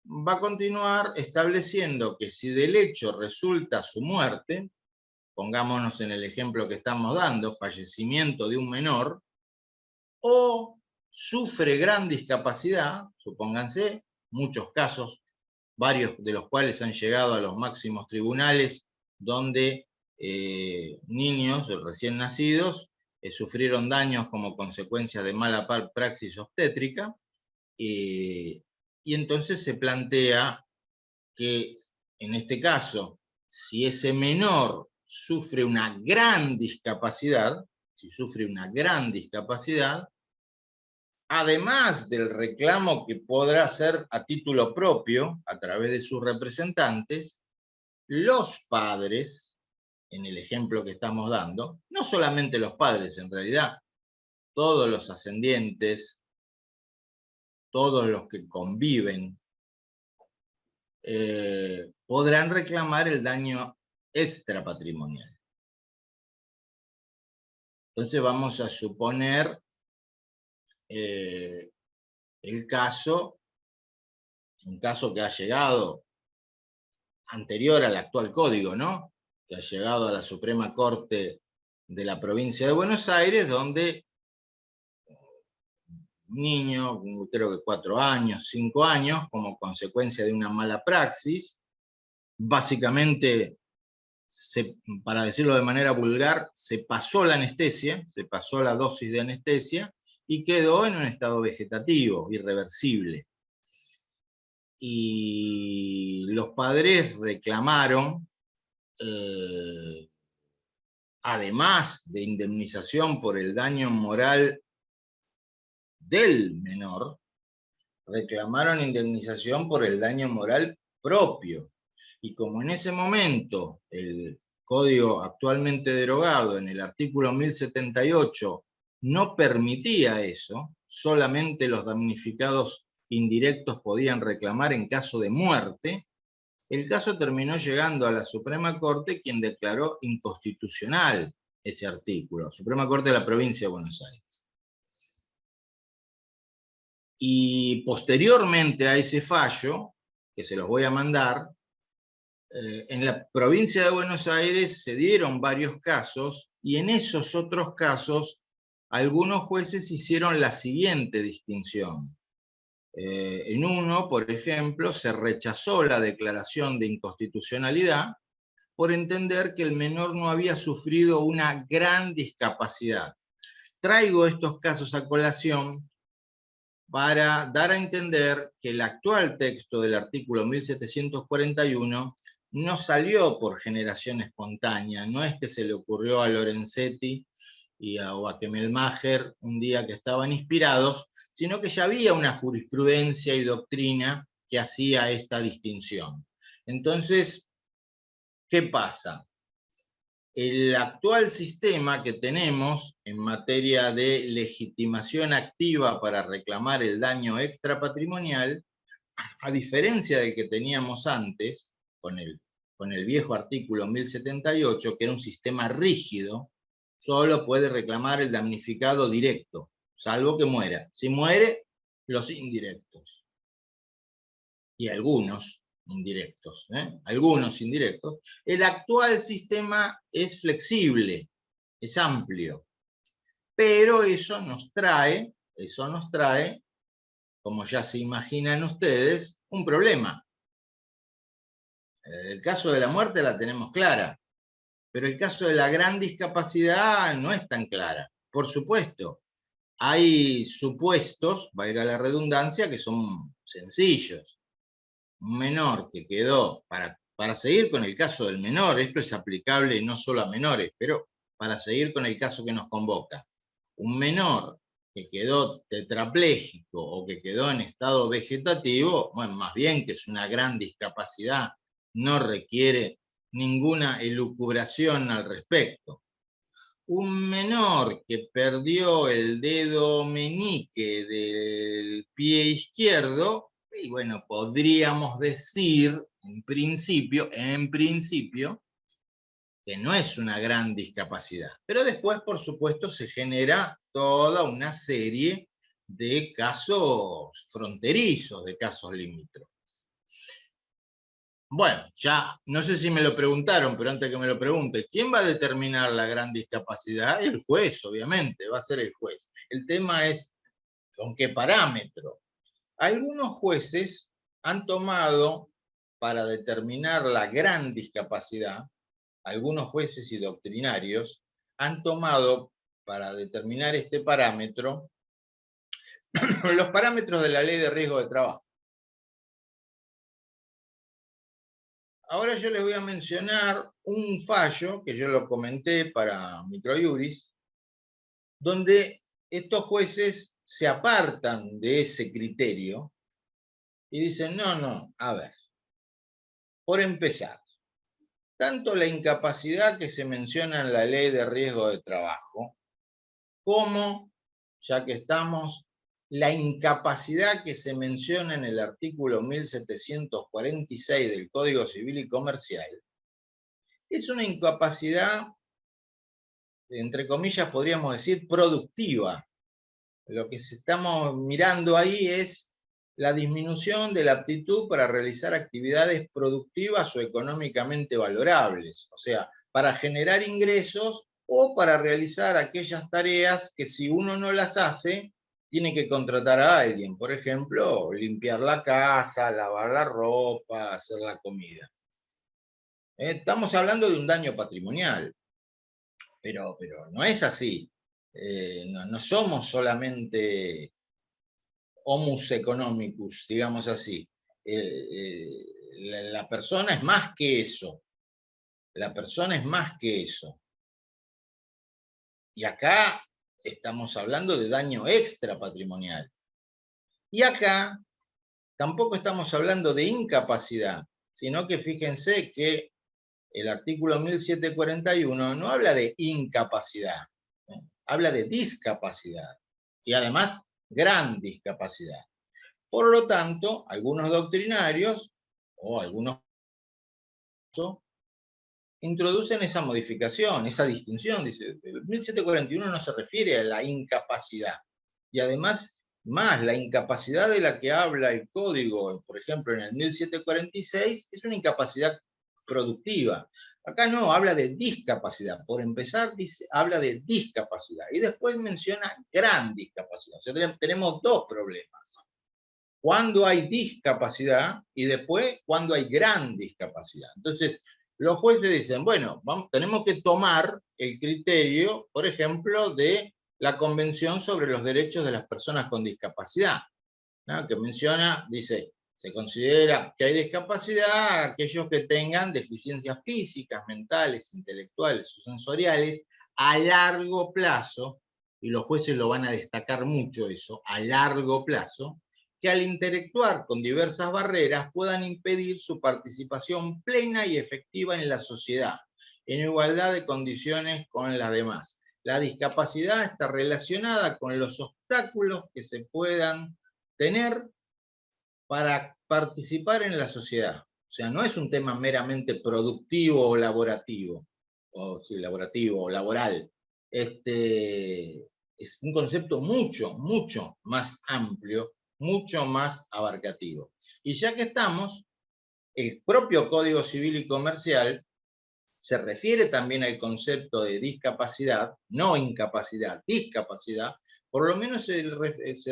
va a continuar estableciendo que si del hecho resulta su muerte, pongámonos en el ejemplo que estamos dando, fallecimiento de un menor, o sufre gran discapacidad, supónganse, muchos casos, varios de los cuales han llegado a los máximos tribunales, donde niños recién nacidos sufrieron daños como consecuencia de mala praxis obstétrica, y entonces se plantea que en este caso, si ese menor sufre una gran discapacidad, además del reclamo que podrá hacer a título propio, a través de sus representantes, los padres, en el ejemplo que estamos dando, no solamente los padres, en realidad, todos los ascendientes, todos los que conviven, podrán reclamar el daño extrapatrimonial. Entonces vamos a suponer un caso que ha llegado anterior al actual código, ¿no? Que ha llegado a la Suprema Corte de la provincia de Buenos Aires, donde un niño, creo que 4 años, 5 años, como consecuencia de una mala praxis, básicamente, para decirlo de manera vulgar, se pasó la anestesia, se pasó la dosis de anestesia, y quedó en un estado vegetativo, irreversible. Y los padres reclamaron, además de indemnización por el daño moral del menor, reclamaron indemnización por el daño moral propio. Y como en ese momento el código actualmente derogado en el artículo 1078 no permitía eso, solamente los damnificados indirectos podían reclamar en caso de muerte, el caso terminó llegando a la Suprema Corte, quien declaró inconstitucional ese artículo, Suprema Corte de la Provincia de Buenos Aires. Y posteriormente a ese fallo, que se los voy a mandar, en la provincia de Buenos Aires se dieron varios casos, y en esos otros casos algunos jueces hicieron la siguiente distinción. En uno, por ejemplo, se rechazó la declaración de inconstitucionalidad por entender que el menor no había sufrido una gran discapacidad. Traigo estos casos a colación para dar a entender que el actual texto del artículo 1741 no salió por generación espontánea, no es que se le ocurrió a Lorenzetti o a Kemmelmacher un día que estaban inspirados, sino que ya había una jurisprudencia y doctrina que hacía esta distinción. Entonces, ¿qué pasa? El actual sistema que tenemos en materia de legitimación activa para reclamar el daño extrapatrimonial, a diferencia del que teníamos antes, con el viejo artículo 1078, que era un sistema rígido, solo puede reclamar el damnificado directo, salvo que muera. Si muere, los indirectos. Y algunos indirectos, algunos indirectos. El actual sistema es flexible, es amplio, pero eso nos trae, como ya se imaginan ustedes, un problema. El caso de la muerte la tenemos clara, pero el caso de la gran discapacidad no es tan clara. Por supuesto, hay supuestos, valga la redundancia, que son sencillos. Un menor que quedó, para para seguir con el caso del menor, esto es aplicable no solo a menores, pero para seguir con el caso que nos convoca, un menor que quedó tetrapléjico o que quedó en estado vegetativo, bueno, más bien que es una gran discapacidad, no requiere ninguna elucubración al respecto. Un menor que perdió el dedo meñique del pie izquierdo, y bueno, podríamos decir, en principio, que no es una gran discapacidad. Pero después, por supuesto, se genera toda una serie de casos fronterizos, de casos limítrofes. Bueno, ya no sé si me lo preguntaron, pero antes que me lo pregunte, ¿quién va a determinar la gran discapacidad? El juez, obviamente, va a ser el juez. El tema es con qué parámetro. Algunos jueces han tomado para determinar la gran discapacidad, algunos jueces y doctrinarios han tomado para determinar este parámetro los parámetros de la ley de riesgo de trabajo. Ahora yo les voy a mencionar un fallo que yo lo comenté para Microjuris, donde estos jueces se apartan de ese criterio y dicen, no, a ver, por empezar, tanto la incapacidad que se menciona en la ley de riesgo de trabajo, como, ya que estamos, la incapacidad que se menciona en el artículo 1746 del Código Civil y Comercial, es una incapacidad, entre comillas, podríamos decir, productiva. Lo que estamos mirando ahí es la disminución de la aptitud para realizar actividades productivas o económicamente valorables, o sea, para generar ingresos o para realizar aquellas tareas que si uno no las hace, tiene que contratar a alguien, por ejemplo, limpiar la casa, lavar la ropa, hacer la comida. Estamos hablando de un daño patrimonial, pero no es así. No somos solamente homus economicus, digamos así. La persona es más que eso. La persona es más que eso. Y acá estamos hablando de daño extra patrimonial. Y acá tampoco estamos hablando de incapacidad, sino que fíjense que el artículo 1741 no habla de incapacidad, habla de discapacidad. Y además, gran discapacidad. Por lo tanto, algunos doctrinarios o algunos introducen esa modificación, esa distinción. Dice, el 1741 no se refiere a la incapacidad. Y además, más la incapacidad de la que habla el código, por ejemplo, en el 1746, es una incapacidad productiva. Acá no, habla de discapacidad. Por empezar, dice, habla de discapacidad. Y después menciona gran discapacidad. O sea, tenemos dos problemas. Cuando hay discapacidad y después cuando hay gran discapacidad. Entonces, los jueces dicen, bueno, tenemos que tomar el criterio, por ejemplo, de la Convención sobre los Derechos de las Personas con Discapacidad, ¿no? Que menciona, dice, se considera que hay discapacidad aquellos que tengan deficiencias físicas, mentales, intelectuales o sensoriales a largo plazo, y los jueces lo van a destacar mucho eso, a largo plazo, que al interactuar con diversas barreras puedan impedir su participación plena y efectiva en la sociedad, en igualdad de condiciones con las demás. La discapacidad está relacionada con los obstáculos que se puedan tener para participar en la sociedad. O sea, no es un tema meramente productivo o laborativo, o sí, laborativo o laboral. Es un concepto mucho, mucho más amplio, mucho más abarcativo. Y ya que estamos, el propio Código Civil y Comercial se refiere también al concepto de discapacidad, no incapacidad, discapacidad. Por lo menos se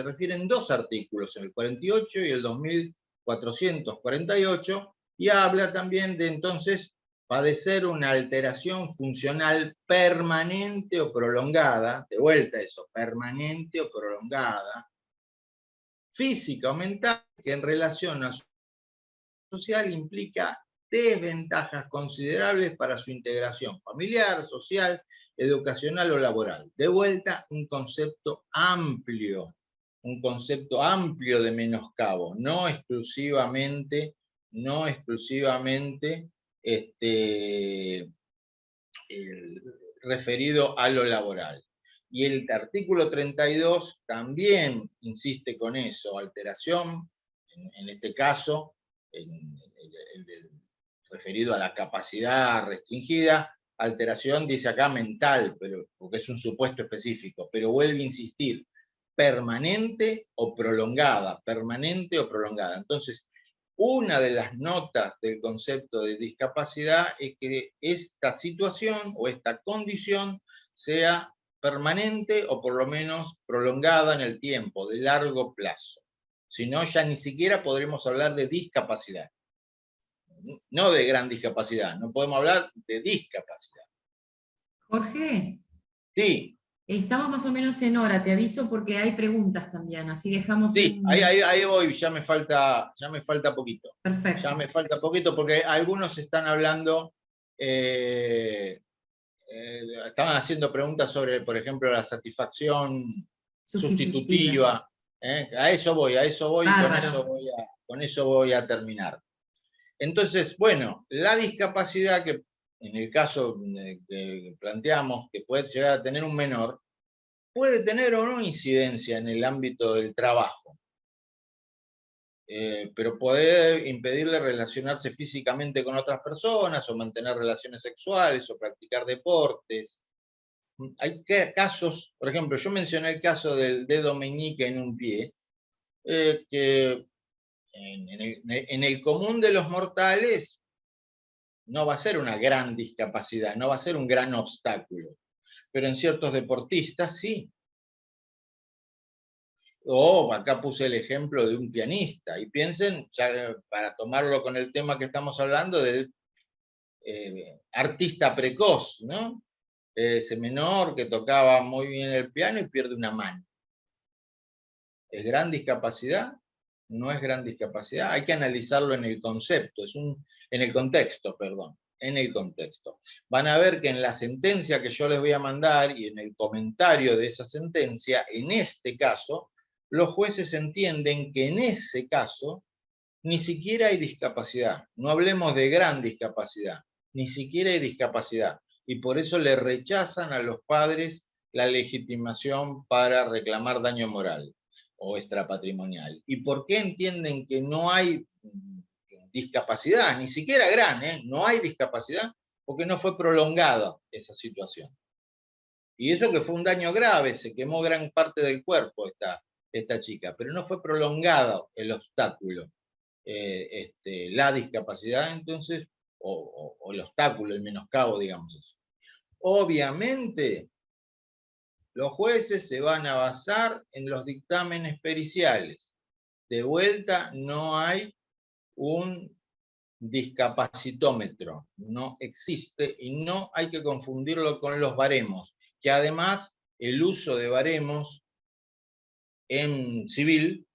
refieren dos artículos, el 48 y el 2448, y habla también de entonces padecer una alteración funcional permanente o prolongada, de vuelta eso, permanente o prolongada, física o mental, que en relación a su social implica desventajas considerables para su integración familiar, social, educacional o laboral. De vuelta, un concepto amplio de menoscabo, no exclusivamente referido a lo laboral. Y el artículo 32 también insiste con eso, alteración, en este caso, referido a la capacidad restringida, alteración dice acá mental, porque es un supuesto específico, pero vuelve a insistir, permanente o prolongada. Entonces, una de las notas del concepto de discapacidad es que esta situación o esta condición sea permanente o por lo menos prolongada en el tiempo, de largo plazo. Si no, ya ni siquiera podremos hablar de discapacidad. No de gran discapacidad, no podemos hablar de discapacidad. Jorge, Sí. Estamos más o menos en hora, te aviso porque hay preguntas también, así dejamos Sí, ahí voy, ya me falta poquito. Perfecto. Ya me falta poquito porque algunos están hablando, estaban haciendo preguntas sobre, por ejemplo, la satisfacción sustitutiva. A eso voy, con eso voy a terminar. Entonces, bueno, la discapacidad que en el caso que planteamos que puede llegar a tener un menor, puede tener o no incidencia en el ámbito del trabajo, pero puede impedirle relacionarse físicamente con otras personas, o mantener relaciones sexuales, o practicar deportes. Hay casos, por ejemplo, yo mencioné el caso del dedo meñique en un pie, que en el común de los mortales no va a ser una gran discapacidad, no va a ser un gran obstáculo, pero en ciertos deportistas sí. O acá puse el ejemplo de un pianista, y piensen, ya para tomarlo con el tema que estamos hablando, del artista precoz, ¿no? Ese menor que tocaba muy bien el piano y pierde una mano. ¿Es gran discapacidad? No es gran discapacidad. Hay que analizarlo en el concepto, en el contexto, perdón. En el contexto. Van a ver que en la sentencia que yo les voy a mandar y en el comentario de esa sentencia, en este caso, los jueces entienden que en ese caso ni siquiera hay discapacidad. No hablemos de gran discapacidad, ni siquiera hay discapacidad. Y por eso le rechazan a los padres la legitimación para reclamar daño moral o extrapatrimonial. ¿Y por qué entienden que no hay discapacidad? Ni siquiera gran, no hay discapacidad, porque no fue prolongada esa situación. Y eso que fue un daño grave, se quemó gran parte del cuerpo esta chica, pero no fue prolongado el obstáculo, la discapacidad, entonces, o el obstáculo, el menoscabo, digamos eso. Obviamente, los jueces se van a basar en los dictámenes periciales. De vuelta, no hay un discapacitómetro, no existe, y no hay que confundirlo con los baremos, que además el uso de baremos en civil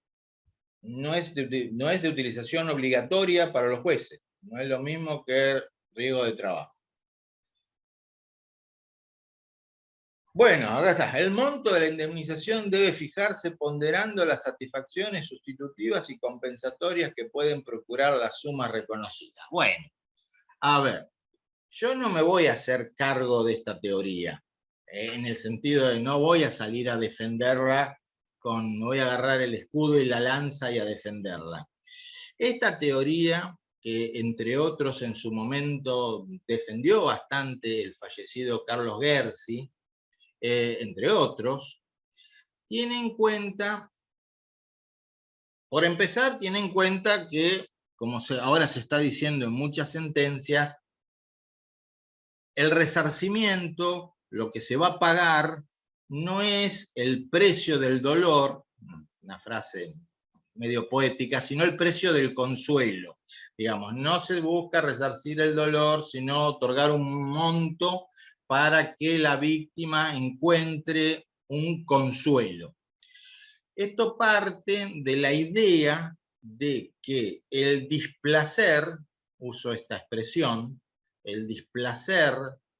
no es de utilización obligatoria para los jueces, no es lo mismo que riesgo de trabajo. Bueno, acá está. El monto de la indemnización debe fijarse ponderando las satisfacciones sustitutivas y compensatorias que pueden procurar la suma reconocida. Bueno, a ver, yo no me voy a hacer cargo de esta teoría, en el sentido de no voy a salir a defenderla, me voy a agarrar el escudo y la lanza y a defenderla. Esta teoría, que entre otros en su momento defendió bastante el fallecido Carlos Gersi, entre otros, tiene en cuenta, por empezar, tiene en cuenta que, como ahora se está diciendo en muchas sentencias, el resarcimiento, lo que se va a pagar, no es el precio del dolor, una frase medio poética, sino el precio del consuelo. Digamos, no se busca resarcir el dolor, sino otorgar un monto para que la víctima encuentre un consuelo. Esto parte de la idea de que el displacer, uso esta expresión, el displacer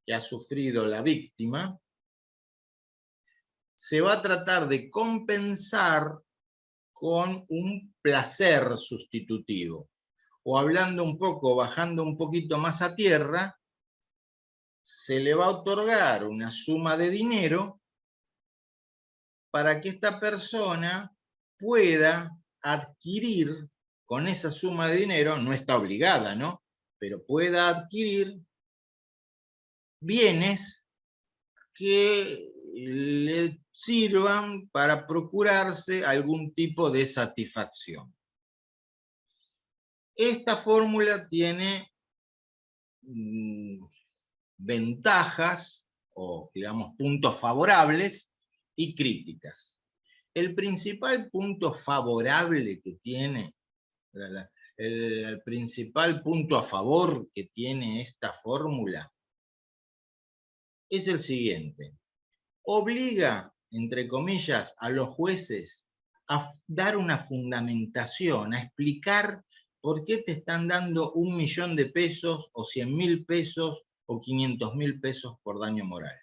que ha sufrido la víctima, se va a tratar de compensar con un placer sustitutivo. O hablando un poco, bajando un poquito más a tierra, se le va a otorgar una suma de dinero para que esta persona pueda adquirir con esa suma de dinero, no está obligada, ¿no? Pero pueda adquirir bienes que le sirvan para procurarse algún tipo de satisfacción. Esta fórmula tiene ventajas o, digamos, puntos favorables y críticas. El principal punto favorable que tiene, el principal punto a favor que tiene esta fórmula es el siguiente. Obliga, entre comillas, a los jueces a dar una fundamentación, a explicar por qué te están dando 1.000.000 de pesos o 100.000 pesos o 500.000 pesos por daño moral.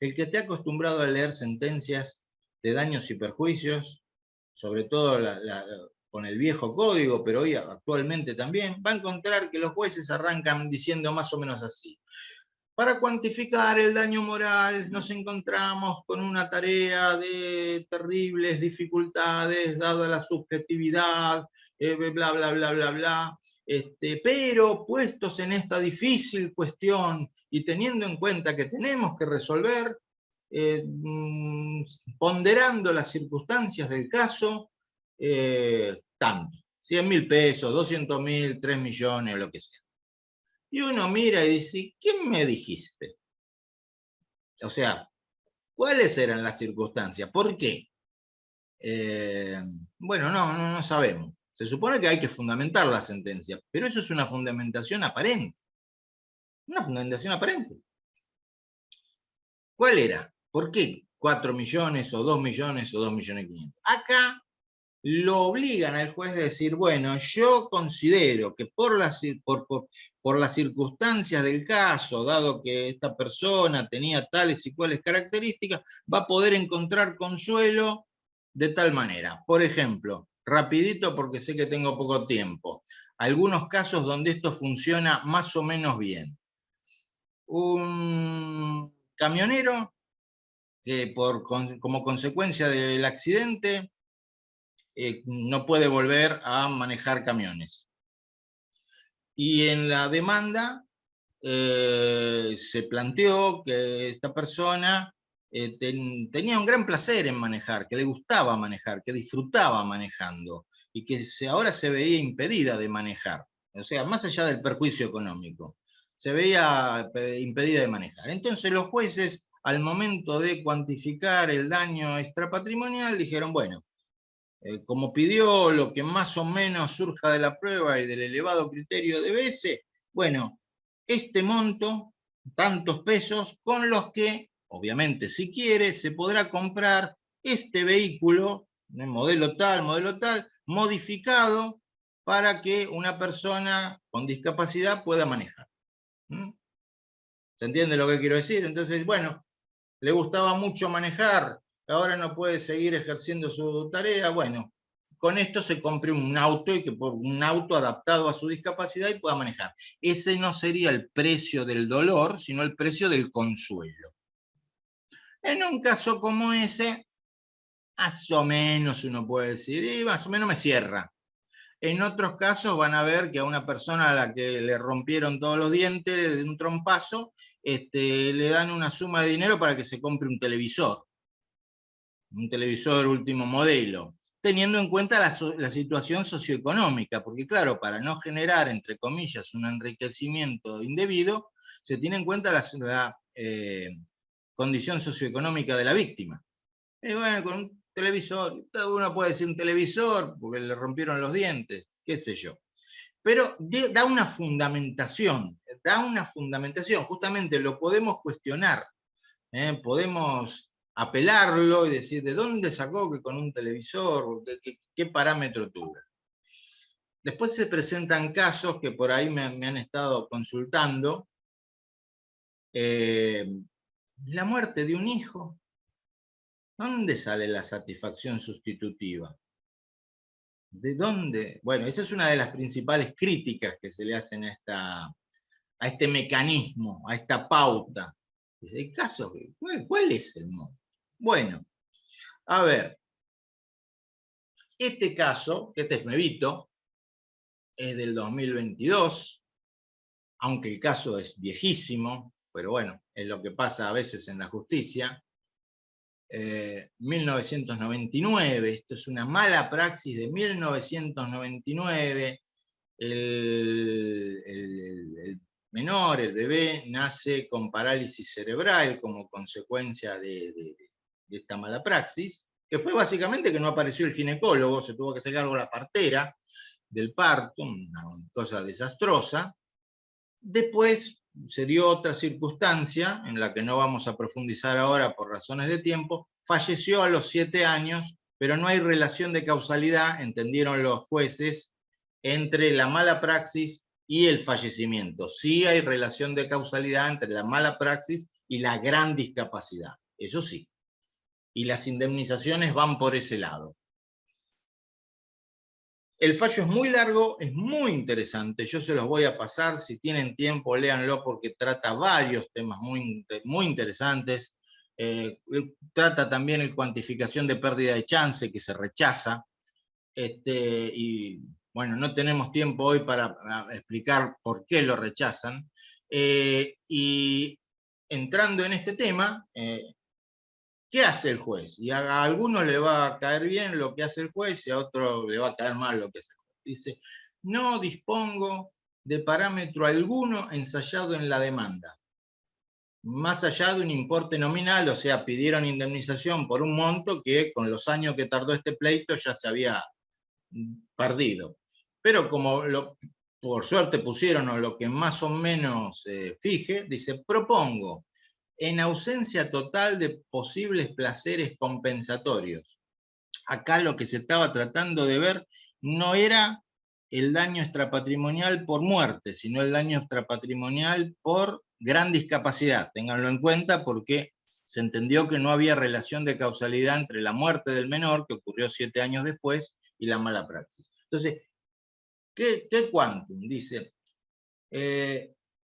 El que esté acostumbrado a leer sentencias de daños y perjuicios, sobre todo con el viejo código, pero hoy actualmente también, va a encontrar que los jueces arrancan diciendo más o menos así. Para cuantificar el daño moral nos encontramos con una tarea de terribles dificultades, dada la subjetividad, bla, bla, bla, bla, bla. Pero puestos en esta difícil cuestión y teniendo en cuenta que tenemos que resolver, ponderando las circunstancias del caso, tanto, 100.000 pesos, 200.000, 3 millones, lo que sea. Y uno mira y dice, ¿qué me dijiste? O sea, ¿cuáles eran las circunstancias? ¿Por qué? Bueno, no sabemos. Se supone que hay que fundamentar la sentencia, pero eso es una fundamentación aparente. Una fundamentación aparente. ¿Cuál era? ¿Por qué 4 millones o 2 millones o 2.500.000? Acá lo obligan al juez a decir, bueno, yo considero que por las circunstancias del caso, dado que esta persona tenía tales y cuales características, va a poder encontrar consuelo de tal manera. Por ejemplo, rapidito porque sé que tengo poco tiempo, algunos casos donde esto funciona más o menos bien. Un camionero que como consecuencia del accidente no puede volver a manejar camiones. Y en la demanda se planteó que esta persona tenía un gran placer en manejar, que le gustaba manejar, que disfrutaba manejando, y que ahora se veía impedida de manejar. O sea, más allá del perjuicio económico, se veía impedida de manejar. Entonces los jueces, al momento de cuantificar el daño extrapatrimonial, dijeron, bueno, como pidió lo que más o menos surja de la prueba y del elevado criterio de BS, bueno, este monto, tantos pesos, con los que, obviamente, si quiere, se podrá comprar este vehículo, modelo tal, modificado, para que una persona con discapacidad pueda manejar. ¿Se entiende lo que quiero decir? Entonces, bueno, le gustaba mucho manejar, ahora no puede seguir ejerciendo su tarea, bueno, con esto se compre un auto y que por un auto adaptado a su discapacidad y pueda manejar. Ese no sería el precio del dolor, sino el precio del consuelo. En un caso como ese, más o menos uno puede decir, y más o menos me cierra. En otros casos van a ver que a una persona a la que le rompieron todos los dientes de un trompazo, le dan una suma de dinero para que se compre un televisor último modelo, teniendo en cuenta la situación socioeconómica, porque claro, para no generar, entre comillas, un enriquecimiento indebido, se tiene en cuenta la condición socioeconómica de la víctima. Y bueno, con un televisor, uno puede decir un televisor porque le rompieron los dientes, qué sé yo. Pero da una fundamentación, justamente lo podemos cuestionar, podemos apelarlo y decir de dónde sacó que con un televisor, qué parámetro tuvo. Después se presentan casos que por ahí me han estado consultando. La muerte de un hijo. ¿Dónde sale la satisfacción sustitutiva? ¿De dónde? Bueno, esa es una de las principales críticas que se le hacen a este mecanismo, a esta pauta. ¿El caso? ¿Cuál es el modo? Bueno, a ver, este caso, este es nuevito, es del 2022, aunque el caso es viejísimo, pero bueno, es lo que pasa a veces en la justicia. 1999, esto es una mala praxis de 1999, el menor, el bebé, nace con parálisis cerebral como consecuencia de esta mala praxis, que fue básicamente que no apareció el ginecólogo, se tuvo que hacer cargo la partera del parto, una cosa desastrosa. Después se dio otra circunstancia, en la que no vamos a profundizar ahora por razones de tiempo, falleció a los 7 años, pero no hay relación de causalidad, entendieron los jueces, entre la mala praxis y el fallecimiento. Sí hay relación de causalidad entre la mala praxis y la gran discapacidad, eso sí. Y las indemnizaciones van por ese lado. El fallo es muy largo, es muy interesante, yo se los voy a pasar, si tienen tiempo léanlo porque trata varios temas muy interesantes, trata también la cuantificación de pérdida de chance que se rechaza, y bueno, no tenemos tiempo hoy para explicar por qué lo rechazan, y entrando en este tema, ¿qué hace el juez? Y a algunos le va a caer bien lo que hace el juez y a otros le va a caer mal lo que hace el juez. Dice, no dispongo de parámetro alguno ensayado en la demanda, más allá de un importe nominal, o sea, pidieron indemnización por un monto que con los años que tardó este pleito ya se había perdido. Pero como por suerte pusieron lo que más o menos fije, dice, propongo en ausencia total de posibles placeres compensatorios. Acá lo que se estaba tratando de ver no era el daño extrapatrimonial por muerte, sino el daño extrapatrimonial por gran discapacidad. Ténganlo en cuenta porque se entendió que no había relación de causalidad entre la muerte del menor, que ocurrió 7 años después, y la mala praxis. Entonces, ¿qué quantum? Dice,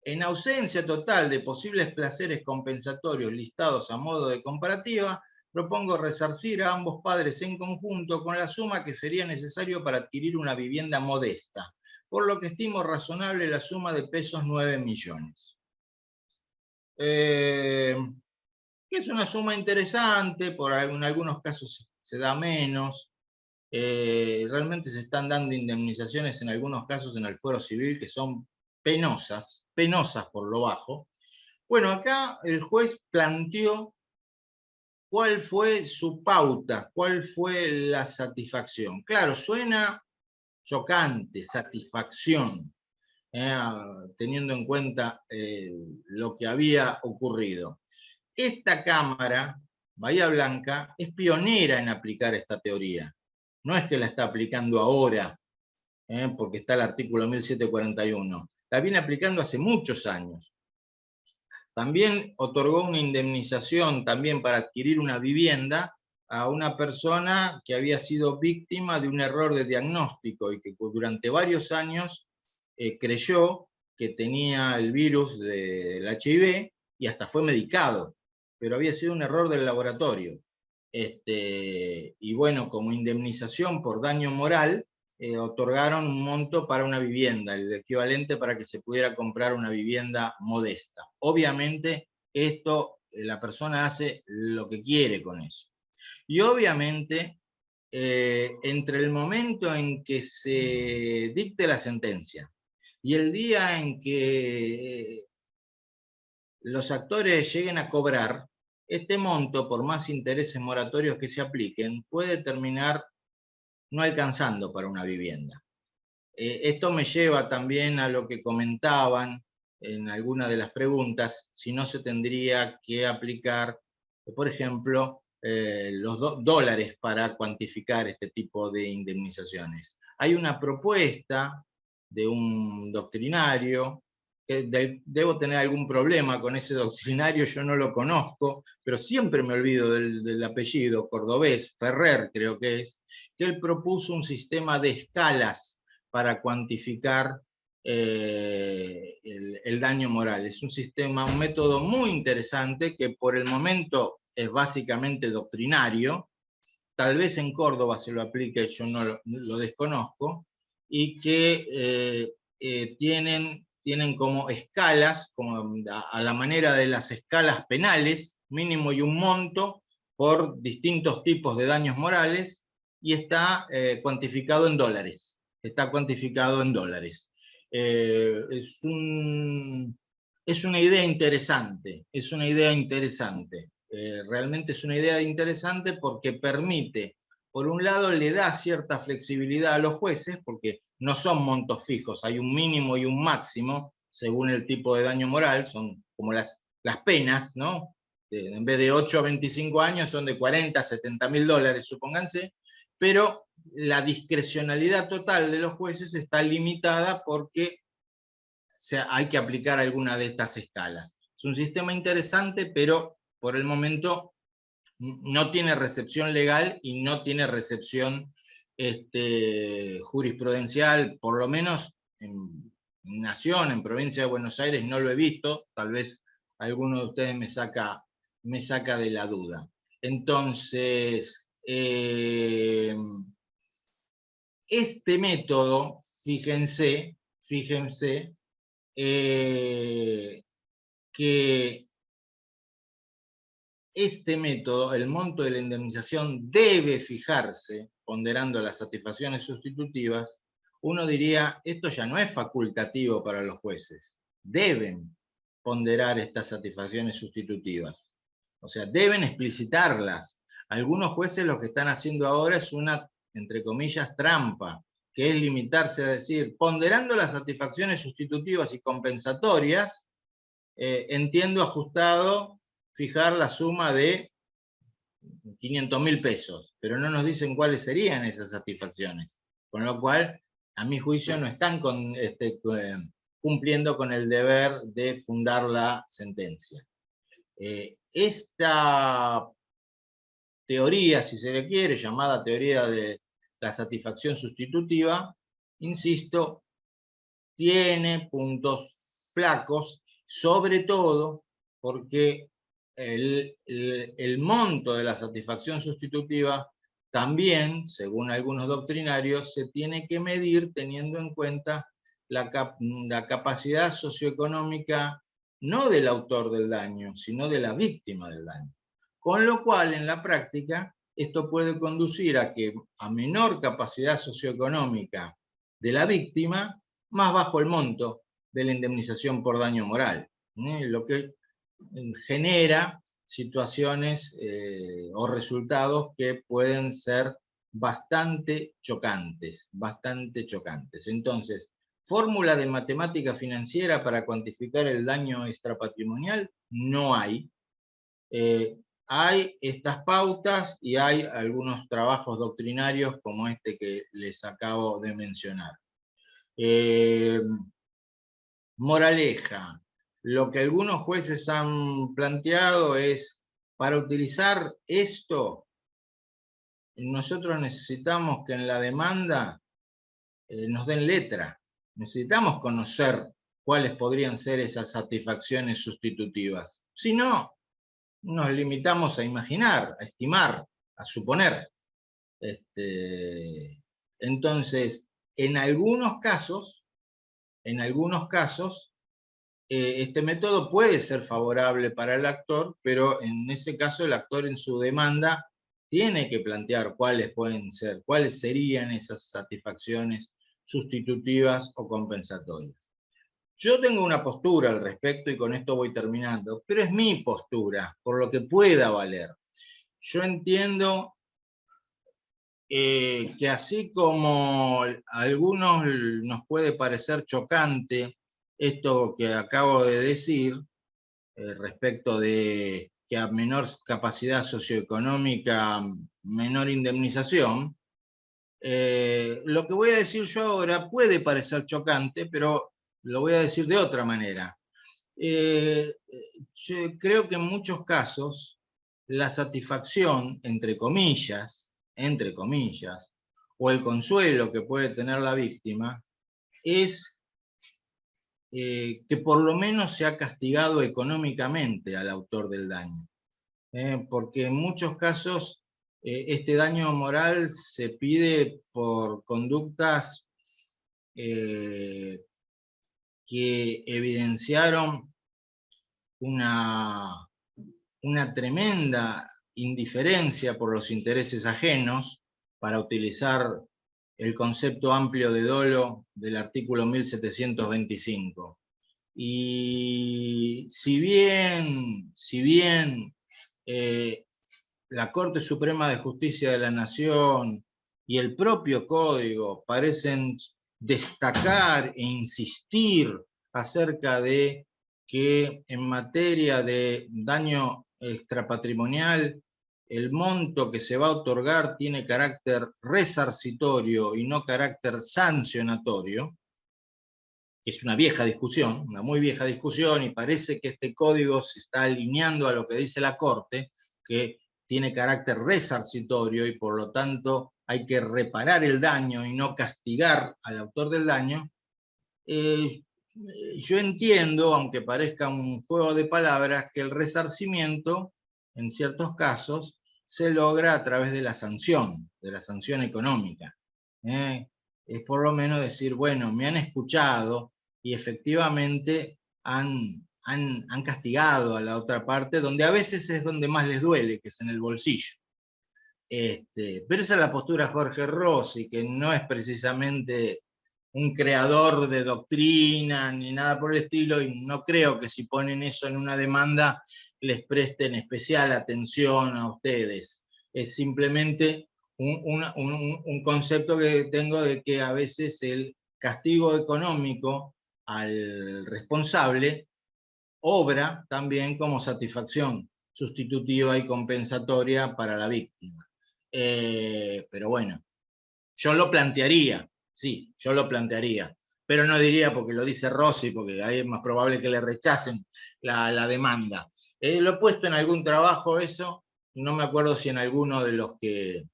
en ausencia total de posibles placeres compensatorios listados a modo de comparativa, propongo resarcir a ambos padres en conjunto con la suma que sería necesario para adquirir una vivienda modesta, por lo que estimo razonable la suma de pesos 9 millones. Que es una suma interesante, en algunos casos se da menos. Realmente se están dando indemnizaciones en algunos casos en el fuero civil que son penosas por lo bajo. Bueno, acá el juez planteó cuál fue su pauta, cuál fue la satisfacción. Claro, suena chocante, satisfacción, teniendo en cuenta lo que había ocurrido. Esta Cámara, Bahía Blanca, es pionera en aplicar esta teoría. No es que la está aplicando ahora, porque está el artículo 1741. La viene aplicando hace muchos años. También otorgó una indemnización también para adquirir una vivienda a una persona que había sido víctima de un error de diagnóstico y que durante varios años creyó que tenía el virus del HIV y hasta fue medicado, pero había sido un error del laboratorio. Y bueno, como indemnización por daño moral, otorgaron un monto para una vivienda, el equivalente para que se pudiera comprar una vivienda modesta. Obviamente, esto la persona hace lo que quiere con eso. Y obviamente, entre el momento en que se dicte la sentencia y el día en que los actores lleguen a cobrar, este monto, por más intereses moratorios que se apliquen, puede terminar no alcanzando para una vivienda. Esto me lleva también a lo que comentaban en alguna de las preguntas, si no se tendría que aplicar, por ejemplo, los dólares para cuantificar este tipo de indemnizaciones. hay una propuesta de un doctrinario, que debo tener algún problema con ese doctrinario, yo no lo conozco, pero siempre me olvido del apellido, cordobés, Ferrer creo que es, que él propuso un sistema de escalas para cuantificar el daño moral. Es un sistema, un método muy interesante que por el momento es básicamente doctrinario, tal vez en Córdoba se lo aplique, yo no lo desconozco, y que tienen como escalas, como a la manera de las escalas penales, mínimo y un monto por distintos tipos de daños morales, y está cuantificado en dólares. Está cuantificado en dólares. Es una idea interesante, es una idea interesante. Realmente es una idea interesante porque permite, por un lado, le da cierta flexibilidad a los jueces, porque no son montos fijos, hay un mínimo y un máximo, según el tipo de daño moral, son como las penas, ¿no? En vez de 8 a 25 años son de 40 a 70 mil dólares, supónganse, pero la discrecionalidad total de los jueces está limitada porque hay que aplicar alguna de estas escalas. Es un sistema interesante, pero por el momento no tiene recepción legal y no tiene recepción jurisprudencial, por lo menos en Nación, en Provincia de Buenos Aires, no lo he visto, tal vez alguno de ustedes me saca de la duda. Entonces, este método, fíjense, que este método, el monto de la indemnización debe fijarse, ponderando las satisfacciones sustitutivas. Uno diría, esto ya no es facultativo para los jueces, deben ponderar estas satisfacciones sustitutivas, o sea, deben explicitarlas. Algunos jueces lo que están haciendo ahora es una, entre comillas, trampa, que es limitarse a decir, ponderando las satisfacciones sustitutivas y compensatorias, entiendo ajustado fijar la suma de 500.000 pesos, pero no nos dicen cuáles serían esas satisfacciones, con lo cual, a mi juicio, no están cumpliendo con el deber de fundar la sentencia. Esta teoría, si se le quiere, llamada teoría de la satisfacción sustitutiva, insisto, tiene puntos flacos, sobre todo porque el monto de la satisfacción sustitutiva también, según algunos doctrinarios, se tiene que medir teniendo en cuenta la capacidad socioeconómica no del autor del daño, sino de la víctima del daño. Con lo cual, en la práctica, esto puede conducir a que a menor capacidad socioeconómica de la víctima, más bajo el monto de la indemnización por daño moral, lo que genera situaciones o resultados que pueden ser bastante chocantes. Entonces, fórmula de matemática financiera para cuantificar el daño extrapatrimonial no hay. Hay estas pautas y hay algunos trabajos doctrinarios como este que les acabo de mencionar. Moraleja, lo que algunos jueces han planteado es, para utilizar esto, nosotros necesitamos que en la demanda nos den letra, necesitamos conocer cuáles podrían ser esas satisfacciones sustitutivas. Si no, nos limitamos a imaginar, a estimar, a suponer. Entonces, en algunos casos, este método puede ser favorable para el actor, pero en ese caso el actor en su demanda tiene que plantear cuáles serían esas satisfacciones sustitutivas o compensatorias. Yo tengo una postura al respecto y con esto voy terminando, pero es mi postura, por lo que pueda valer. Yo entiendo que así como a algunos nos puede parecer chocante esto que acabo de decir, respecto de que a menor capacidad socioeconómica, menor indemnización, Lo que voy a decir yo ahora puede parecer chocante, pero lo voy a decir de otra manera. Yo creo que en muchos casos la satisfacción, entre comillas, o el consuelo que puede tener la víctima, es que por lo menos se ha castigado económicamente al autor del daño. Porque en muchos casos este daño moral se pide por conductas que evidenciaron una tremenda indiferencia por los intereses ajenos, para utilizar el concepto amplio de dolo del artículo 1725. Y si bien la Corte Suprema de Justicia de la Nación y el propio Código parecen destacar e insistir acerca de que en materia de daño extrapatrimonial el monto que se va a otorgar tiene carácter resarcitorio y no carácter sancionatorio, que es una vieja discusión, una muy vieja discusión, y parece que este código se está alineando a lo que dice la Corte, que tiene carácter resarcitorio y por lo tanto hay que reparar el daño y no castigar al autor del daño. Yo entiendo, aunque parezca un juego de palabras, que el resarcimiento, en ciertos casos, se logra a través de la sanción económica. Es por lo menos decir, bueno, me han escuchado y efectivamente han castigado a la otra parte, donde a veces es donde más les duele, que es en el bolsillo. Pero esa es la postura de Jorge Rossi, que no es precisamente un creador de doctrina ni nada por el estilo, y no creo que si ponen eso en una demanda les presten especial atención a ustedes. Es simplemente un concepto que tengo de que a veces el castigo económico al responsable obra también como satisfacción sustitutiva y compensatoria para la víctima. Pero bueno, yo lo plantearía, sí, yo lo plantearía, pero no diría porque lo dice Rossi, porque ahí es más probable que le rechacen la demanda. Lo he puesto en algún trabajo eso, no me acuerdo si en alguno de los que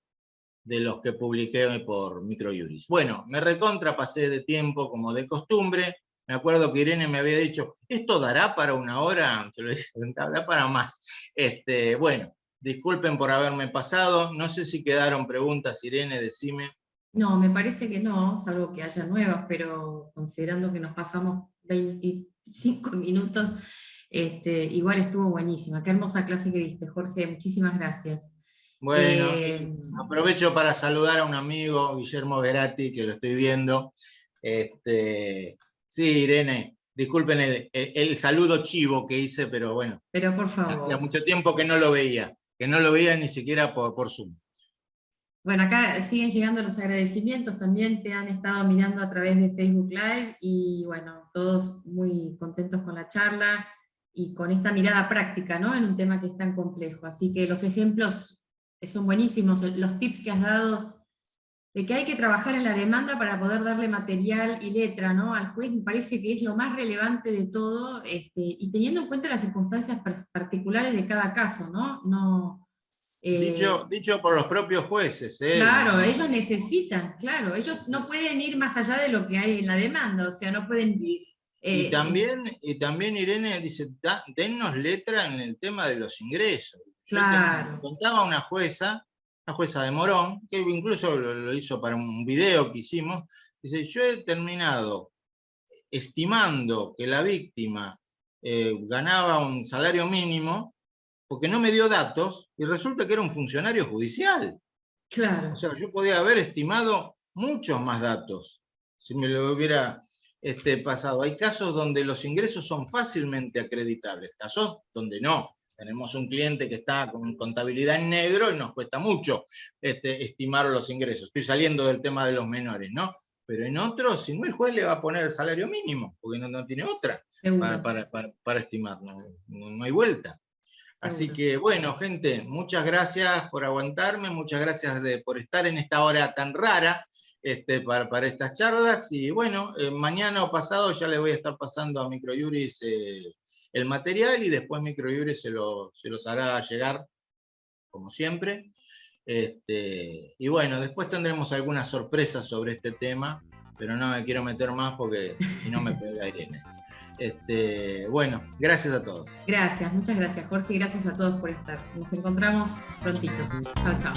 publiqué por Microjuris. Bueno, me recontrapasé de tiempo como de costumbre. Me acuerdo que Irene me había dicho, ¿esto dará para una hora? Yo le dije, dará para más. Bueno, disculpen por haberme pasado. No sé si quedaron preguntas, Irene, decime. No, me parece que no, salvo que haya nuevas, pero considerando que nos pasamos 25 minutos, igual estuvo buenísima. Qué hermosa clase que diste, Jorge, muchísimas gracias. Bueno, aprovecho para saludar a un amigo, Guillermo Verati, que lo estoy viendo. Sí, Irene, disculpen el saludo chivo que hice, pero bueno. Pero por favor. Hacía mucho tiempo que no lo veía ni siquiera por Zoom. Bueno, acá siguen llegando los agradecimientos, también te han estado mirando a través de Facebook Live y bueno, todos muy contentos con la charla y con esta mirada práctica, ¿no? En un tema que es tan complejo. Así que los ejemplos son buenísimos, los tips que has dado de que hay que trabajar en la demanda para poder darle material y letra, ¿no? Al juez, me parece que es lo más relevante de todo, y teniendo en cuenta las circunstancias particulares de cada caso, ¿no? Dicho por los propios jueces. Claro, ellos necesitan, claro, ellos no pueden ir más allá de lo que hay en la demanda, o sea, no pueden... Y también Irene dice, dennos letra en el tema de los ingresos. Claro. Yo contaba una jueza de Morón, que incluso lo hizo para un video que hicimos, dice, yo he terminado estimando que la víctima ganaba un salario mínimo porque no me dio datos y resulta que era un funcionario judicial. Claro. O sea, yo podía haber estimado muchos más datos si me lo hubiera pasado. Hay casos donde los ingresos son fácilmente acreditables, casos donde no. Tenemos un cliente que está con contabilidad en negro y nos cuesta mucho estimar los ingresos. Estoy saliendo del tema de los menores, ¿no? Pero en otros, si no, el juez le va a poner el salario mínimo, porque no tiene otra para estimar, no hay vuelta. Así que, bueno, gente, muchas gracias por aguantarme, muchas gracias por estar en esta hora tan rara para estas charlas. Y bueno, mañana o pasado ya le voy a estar pasando a Microjuris el material y después Microjuris se los hará llegar, como siempre. Y bueno, después tendremos algunas sorpresas sobre este tema, pero no me quiero meter más porque si no me pega Irene. Bueno, gracias a todos. Gracias, muchas gracias, Jorge, y gracias a todos por estar. Nos encontramos prontito. Chao, chao.